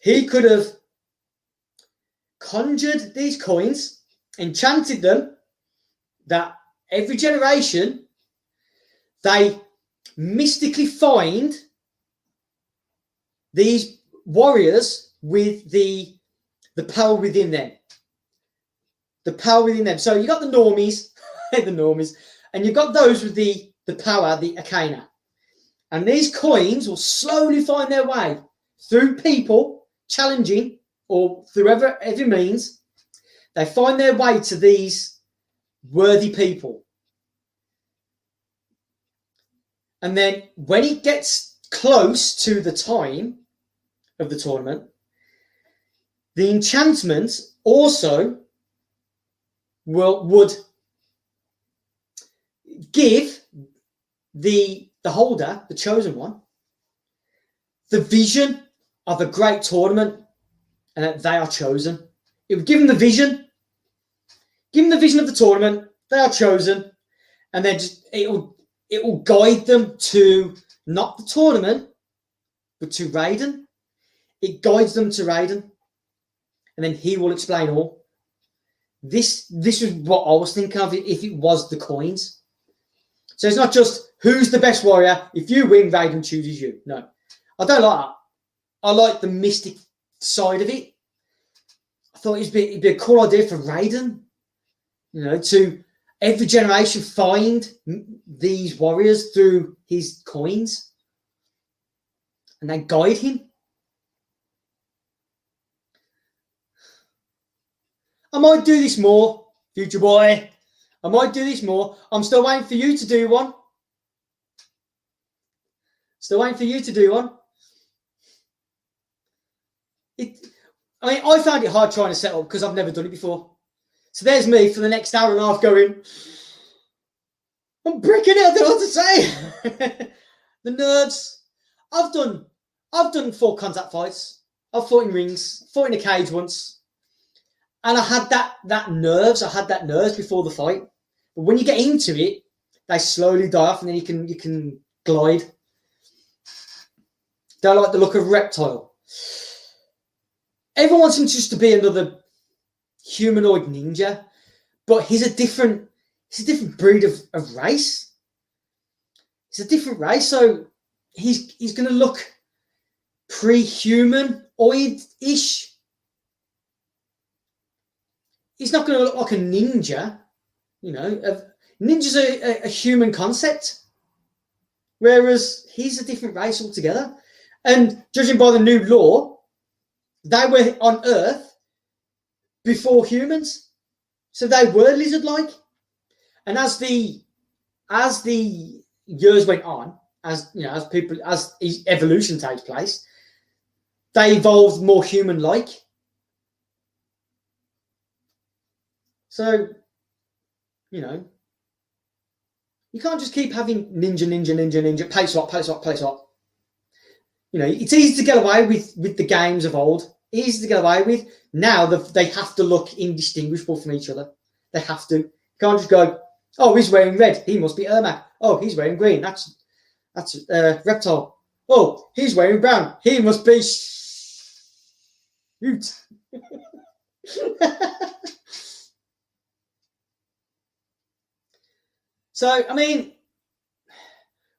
He could have conjured these coins, enchanted them, that every generation they mystically find these warriors with the power within them. The power within them. So you got the normies, and you've got those with the power, the Arcana. And these coins will slowly find their way through people challenging, or through every means. They find their way to these worthy people. And then when it gets close to the time of the tournament, the enchantment also would give the holder, the chosen one, the vision of a great tournament, and that they are chosen. It would give them the vision. Give them the vision of the tournament. They are chosen, and then it will guide them to not the tournament, but to Raiden. It guides them to Raiden, and then he will explain all. This is what I was thinking of if it was the coins. So it's not just who's the best warrior. If you win, Raiden chooses you. No, I don't like that. I like the mystic side of it. I thought it'd be a cool idea for Raiden, to every generation find these warriors through his coins and then guide him. I might do this more, future boy. I might do this more. I'm still waiting for you to do one. I found it hard trying to set up because I've never done it before. So there's me for the next hour and a half going, I'm breaking it, I don't know what to say. The nerves. I've done full contact fights. I've fought in rings, fought in a cage once. And I had that nerves. I had that nerves before the fight. But when you get into it, they slowly die off, and then you can glide. Don't like the look of Reptile. Everyone wants him just to be another humanoid ninja, but he's a different breed of race. He's a different race, so he's going to look pre-humanoid-ish. He's not going to look like a ninja. Ninja's a human concept, whereas he's a different race altogether. And judging by the new law, they were on Earth before humans, so they were lizard-like. And as the years went on, as evolution takes place, they evolved more human-like. So, you can't just keep having ninja, pace swap. It's easy to get away with the games of old. Easy to get away with. Now they have to look indistinguishable from each other. They have to. You can't just go, oh, he's wearing red. He must be Ermac. Oh, he's wearing green. That's Reptile. Oh, he's wearing brown. He must be shoot. So,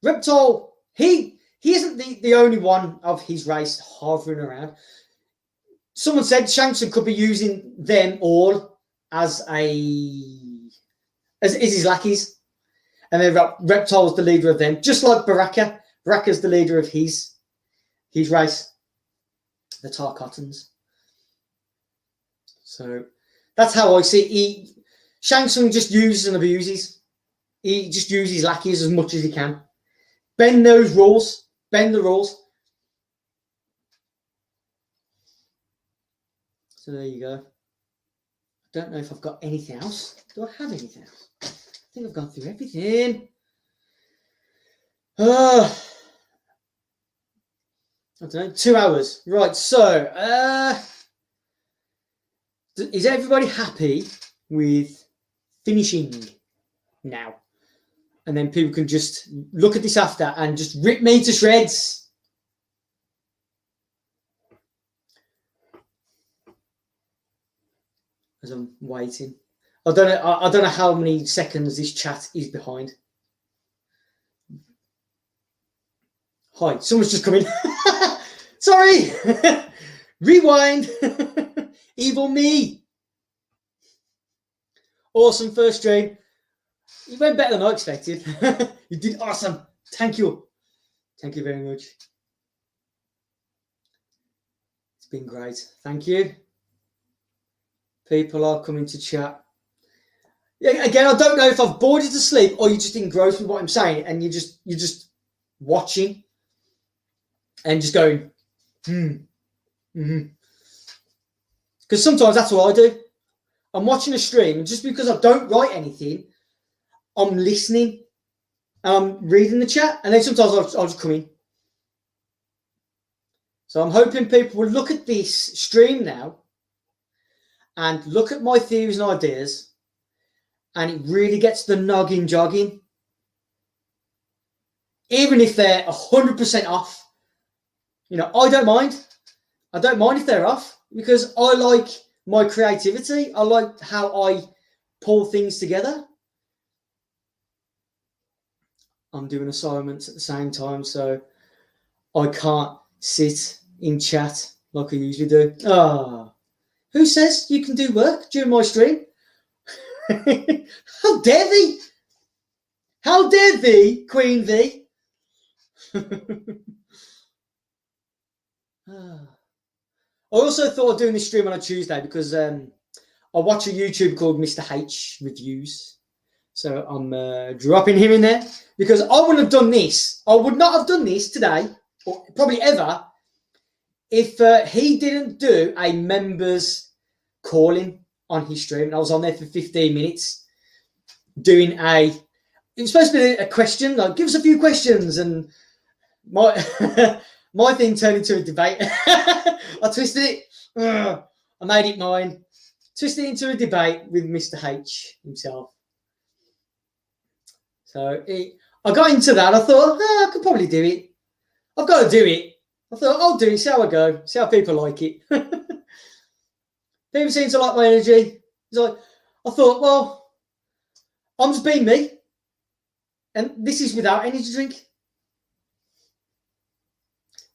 Reptile, he isn't the only one of his race hovering around. someone said Shankson could be using them all as his lackeys. And then Reptile's the leader of them, just like Baraka. Baraka's the leader of his race, the Tarkatans. So that's how I see it. Shang Tsung just uses and abuses. He just uses lackeys as much as he can. Bend those rules. Bend the rules. So there you go. I don't know if I've got anything else. Do I have anything else? I think I've gone through everything. I don't know. 2 hours. Right, so is everybody happy with finishing now? And then people can just look at this after and just rip me to shreds. As I'm waiting. I don't know how many seconds this chat is behind. Hi, someone's just come in. Sorry. Rewind. Evil me. Awesome first stream. You went better than I expected. You did awesome. Thank you. Thank you very much. It's been great. Thank you. People are coming to chat. Yeah, again, I don't know if I've bored you to sleep or you're just engrossed with what I'm saying and you're just watching and just going, Because sometimes that's what I do. I'm watching a stream and just because I don't write anything, I'm listening and I'm reading the chat and then sometimes I'll just come in. So I'm hoping people will look at this stream now and look at my theories and ideas and it really gets the noggin jogging. Even if they're 100% off, I don't mind. I don't mind if they're off because I like my creativity. I like how I pull things together. I'm doing assignments at the same time, so I can't sit in chat like I usually do. Who says you can do work during my stream? How dare thee? How dare thee, Queen thee? I also thought of doing this stream on a Tuesday because I watch a YouTube called Mr. H Reviews. So I'm dropping him in there because I wouldn't have done this. I would not have done this today, or probably ever, if he didn't do a members calling on his stream. And I was on there for 15 minutes doing it was supposed to be a question, like give us a few questions, and my my thing turned into a debate. I twisted it. I made it mine. Twisted it into a debate with Mr. H himself. So I got into that. I thought, I could probably do it. I've got to do it. I thought, I'll do it, see how I go, see how people like it. People seem to like my energy. So I thought, well, I'm just being me. And this is without energy drink.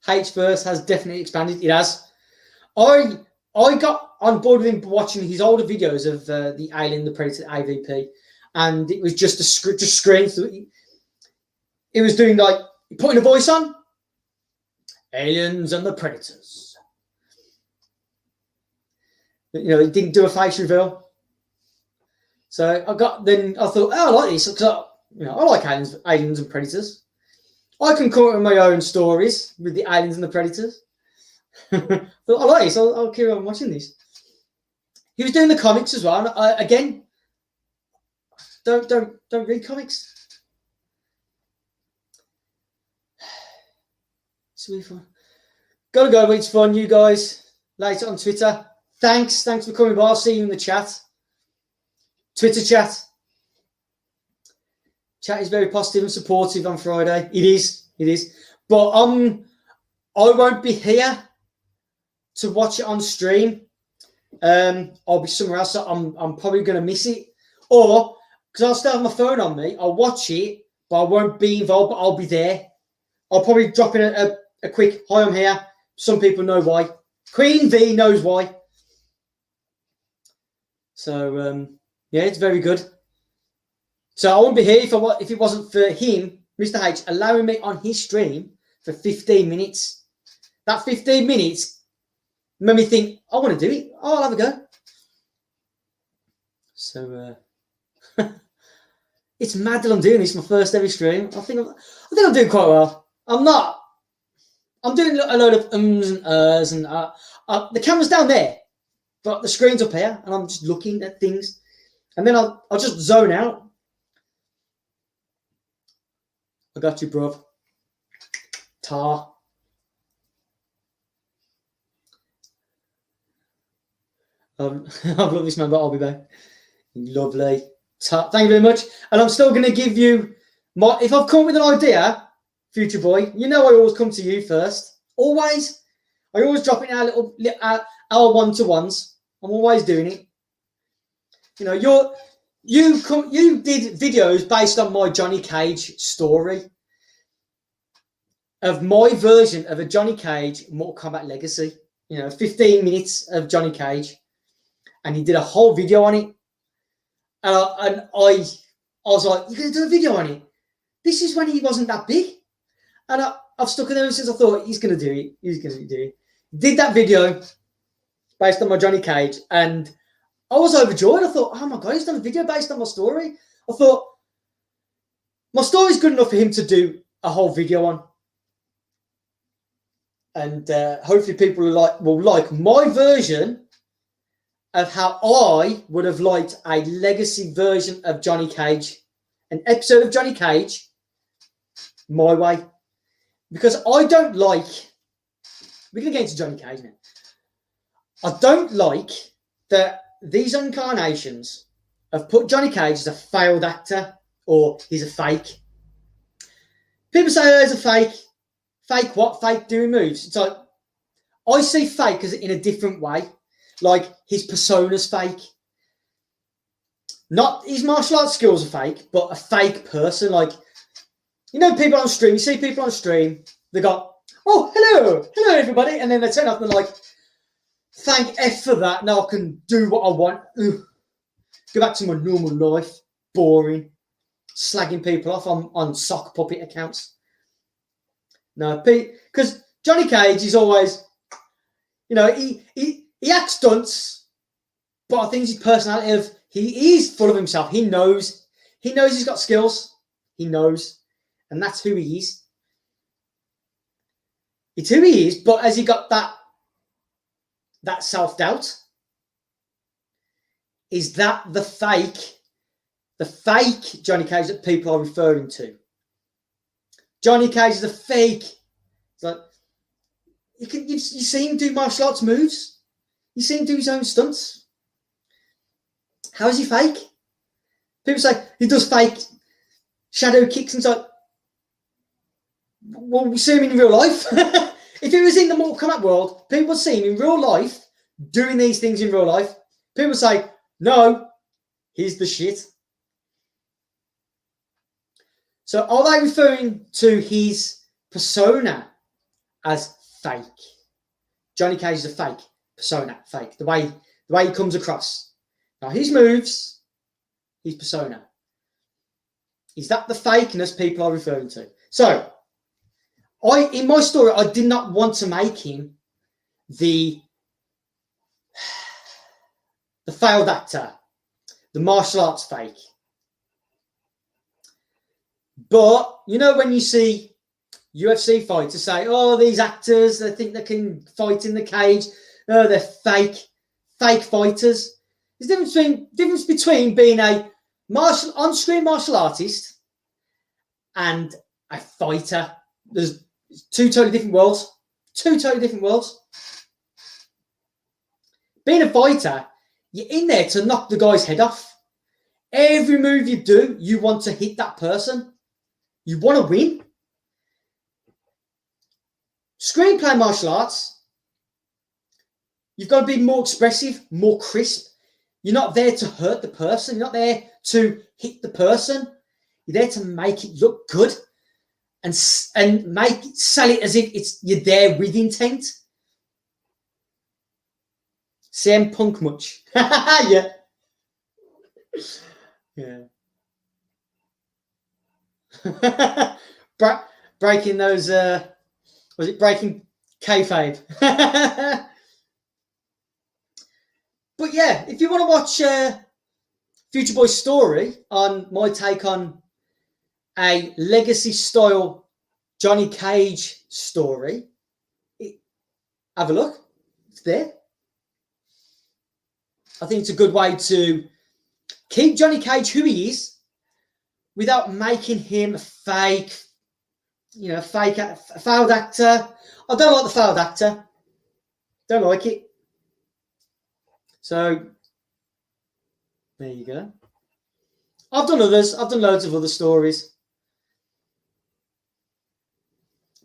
H verse has definitely expanded. It has. I got on board with him watching his older videos of the Alien, the Predator AVP, and it was just screen. So it was doing like putting a voice on. Aliens and the Predators. It didn't do a face reveal. So I thought, I like this because I like aliens and predators. I can come up with my own stories with the aliens and the predators. I like this. I'll carry on watching this. He was doing the comics as well. And again, don't read comics. It's really fun. Gotta go. It's fun, you guys. Later on Twitter. Thanks for coming by. I'll see you in the chat. Twitter chat. Chat is very positive and supportive on Friday. It is. But I won't be here to watch it on stream. I'll be somewhere else. So I'm probably going to miss it. Or, because I'll still have my phone on me, I'll watch it, but I won't be involved, but I'll be there. I'll probably drop in a quick, hi, I'm here. Some people know why. Queen V knows why. So yeah, it's very good. So I wouldn't be here if it wasn't for him, Mr. H, allowing me on his stream for 15 minutes. That 15 minutes made me think, I want to do it. Oh, I'll have a go. So it's mad that I'm doing this, my first ever stream. I think I'm doing quite well. I'm doing a load of ums and ers, and the camera's down there, but the screen's up here, and I'm just looking at things, and then I'll just zone out. I got you, bruv. Tar. I've loved this man, but I'll be back. Lovely. Thank you very much. And I'm still going to give you my. If I've come up with an idea, future boy, you know I always come to you first. Always. I always drop it in our one-to-ones. I'm always doing it. You know, you did videos based on my Johnny Cage story of my version of a Johnny Cage Mortal Kombat Legacy. You know, 15 minutes of Johnny Cage, and he did a whole video on it. And I was like, "You're going to do a video on it?" This is when he wasn't that big, and I've stuck with him since. I thought he's going to do it. He's going to do it. Did that video based on my Johnny Cage, and I was overjoyed. I thought, "Oh my god, he's done a video based on my story." I thought my story's good enough for him to do a whole video on, and hopefully people will like my version of how I would have liked a legacy version of Johnny Cage, an episode of Johnny Cage, my way. Because I don't like, we're going to get into Johnny Cage now. I don't like that these incarnations have put Johnny Cage as a failed actor, or he's a fake. People say, oh, he's a fake. Fake what? Fake doing moves. It's like, I see fake as in a different way. Like, his persona's fake. Not his martial arts skills are fake, but a fake person. Like, you know, people on stream, you see people on stream, they go, oh, hello everybody. And then they turn up and they're like, thank F for that. Now I can do what I want. Ugh. Go back to my normal life. Boring. Slagging people off on sock puppet accounts. No, because Johnny Cage is always, you know, he acts stunts, but I think his personality he is full of himself. He knows he's got skills. He knows, and that's who he is. It's who he is, but has he got that self-doubt? Is that the fake Johnny Cage that people are referring to? Johnny Cage is a fake. It's like, you see him do martial arts moves. You see him do his own stunts. How is he fake? People say he does fake shadow kicks, and it's like, well, we see him in real life. If he was in the Mortal Kombat world, people would see him in real life doing these things in real life. People would say, no, he's the shit. So are they referring to his persona as fake? Johnny Cage is a fake persona, fake. The way he comes across. Now his moves, his persona. Is that the fakeness people are referring to? So, in my story, I did not want to make him the failed actor, the martial arts fake. But, you know, when you see UFC fighters say, oh, these actors, they think they can fight in the cage. Oh, they're fake fighters. There's a difference between being a on-screen martial artist and a fighter. There's two totally different worlds. Two totally different worlds. Being a fighter, you're in there to knock the guy's head off. Every move you do, you want to hit that person. You want to win. Screenplay martial arts, you've got to be more expressive, more crisp. You're not there to hurt the person. You're not there to hit the person. You're there to make it look good and sell it as if you're there with intent. CM Punk much? Yeah. Yeah. Breaking those, was it breaking kayfabe? But yeah, if you want to watch Future Boy's story on my take on a legacy style Johnny Cage story, have a look. It's there. I think it's a good way to keep Johnny Cage who he is without making him a fake, a failed actor. I don't like the failed actor. Don't like it. So there you go. I've done others. I've done loads of other stories.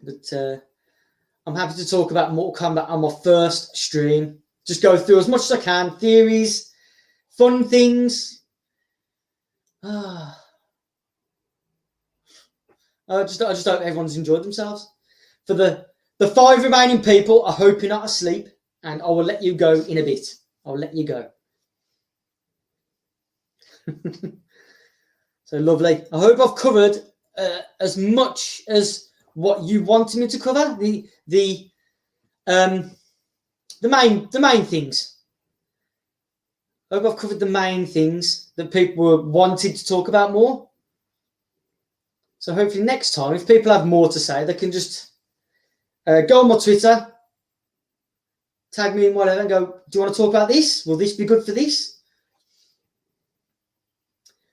But I'm happy to talk about Mortal Kombat on my first stream. Just go through as much as I can. Theories, fun things. I just hope everyone's enjoyed themselves. For the 5 remaining people, I hope you're not asleep, and I will let you go in a bit. I'll let you go. So lovely. I hope I've covered as much as what you wanted me to cover. The main things. I hope I've covered the main things that people wanted to talk about more. So hopefully next time, if people have more to say, they can just go on my Twitter, tag me in whatever, and go, do you want to talk about this? Will this be good for this?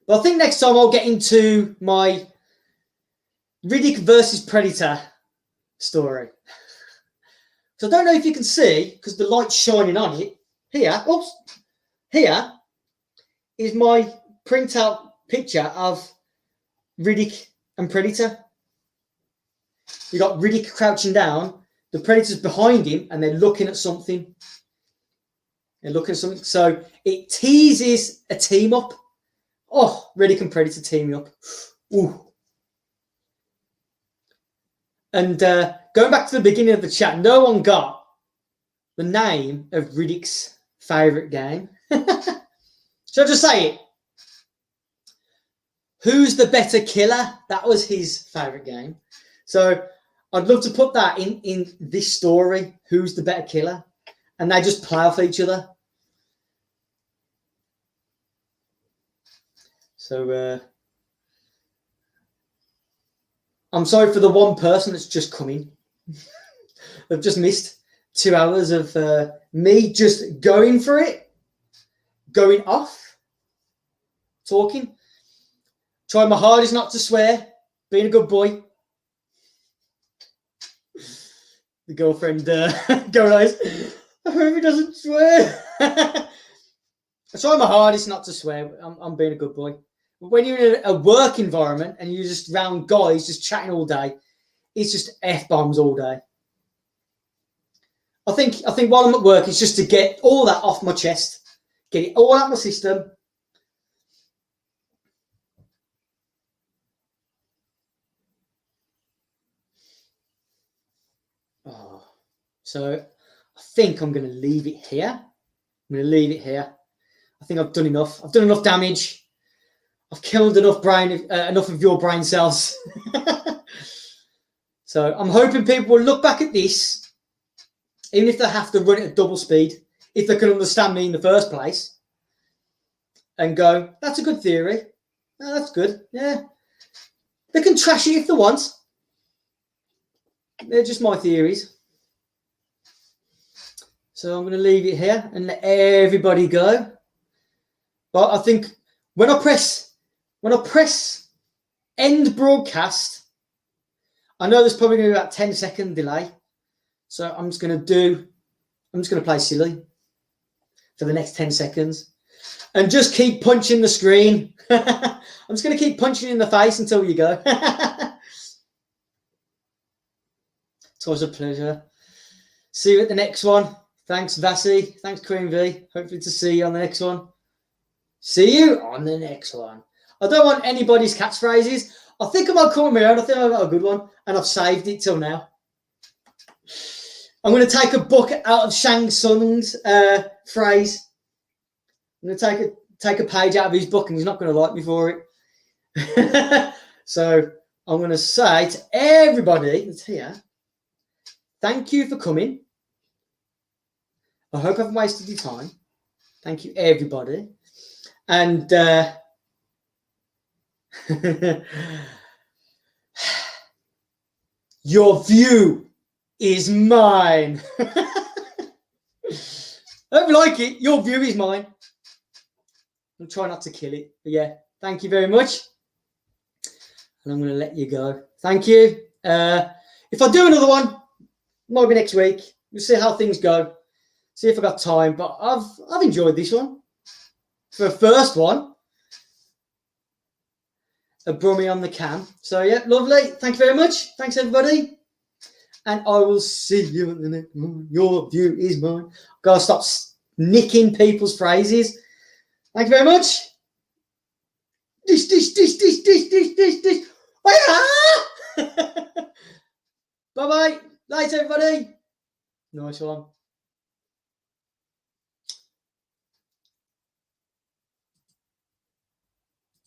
But I think next time I'll get into my Riddick versus Predator story. So I don't know if you can see, because the light's shining on it. Here is my printout picture of Riddick and Predator. You got Riddick crouching down, the Predator's behind him, and they're looking at something. So it teases a team up. Oh, Riddick and Predator teaming up. Ooh. And going back to the beginning of the chat, no one got the name of Riddick's favourite game. Shall I just say it? Who's the better killer? That was his favourite game. So I'd love to put that in this story. Who's the better killer? And they just play off each other. So I'm sorry for the one person that's just come in. I've just missed 2 hours of me just going for it, going off, talking, trying my hardest not to swear, being a good boy. The girlfriend going, I hope he doesn't swear. I try my hardest not to swear. I'm being a good boy. But when you're in a work environment and you're just around guys just chatting all day, it's just F-bombs all day. I think while I'm at work, it's just to get all that off my chest, get it all out my system. Oh, so I think I'm going to leave it here. I think I've done enough. I've done enough damage. I've killed enough of your brain cells. So I'm hoping people will look back at this, even if they have to run it at double speed, if they can understand me in the first place, and go, that's a good theory. Oh, that's good. Yeah. They can trash it if they want. They're just my theories. So I'm going to leave it here and let everybody go. But I think when I press end broadcast, I know there's probably going to be about 10-second delay. So I'm just going to play silly for the next 10 seconds and just keep punching the screen. I'm just going to keep punching you in the face until you go. It's always a pleasure. See you at the next one. Thanks, Vasi. Thanks, Queen V. Hopefully to see you on the next one. See you on the next one. I don't want anybody's catchphrases. I think I might come with my own. I think I've got a good one, and I've saved it till now. I'm going to take a book out of Shang Tsung's phrase. I'm going to take a page out of his book, and he's not going to like me for it. So I'm going to say to everybody that's here, thank you for coming. I hope I haven't wasted your time. Thank you, everybody. And your view is mine. I don't like it. Your view is mine. I'll try not to kill it. But yeah, thank you very much. And I'm going to let you go. Thank you. If I do another one, might be next week. We'll see how things go. See if I got time. But I've enjoyed this one. For the first one, a brummie on the cam. So yeah, lovely. Thank you very much. Thanks everybody. And I will see you in the next one. Your view is mine. Gotta stop nicking people's phrases. Thank you very much. Dish. Bye-bye. Night, everybody. Nice one.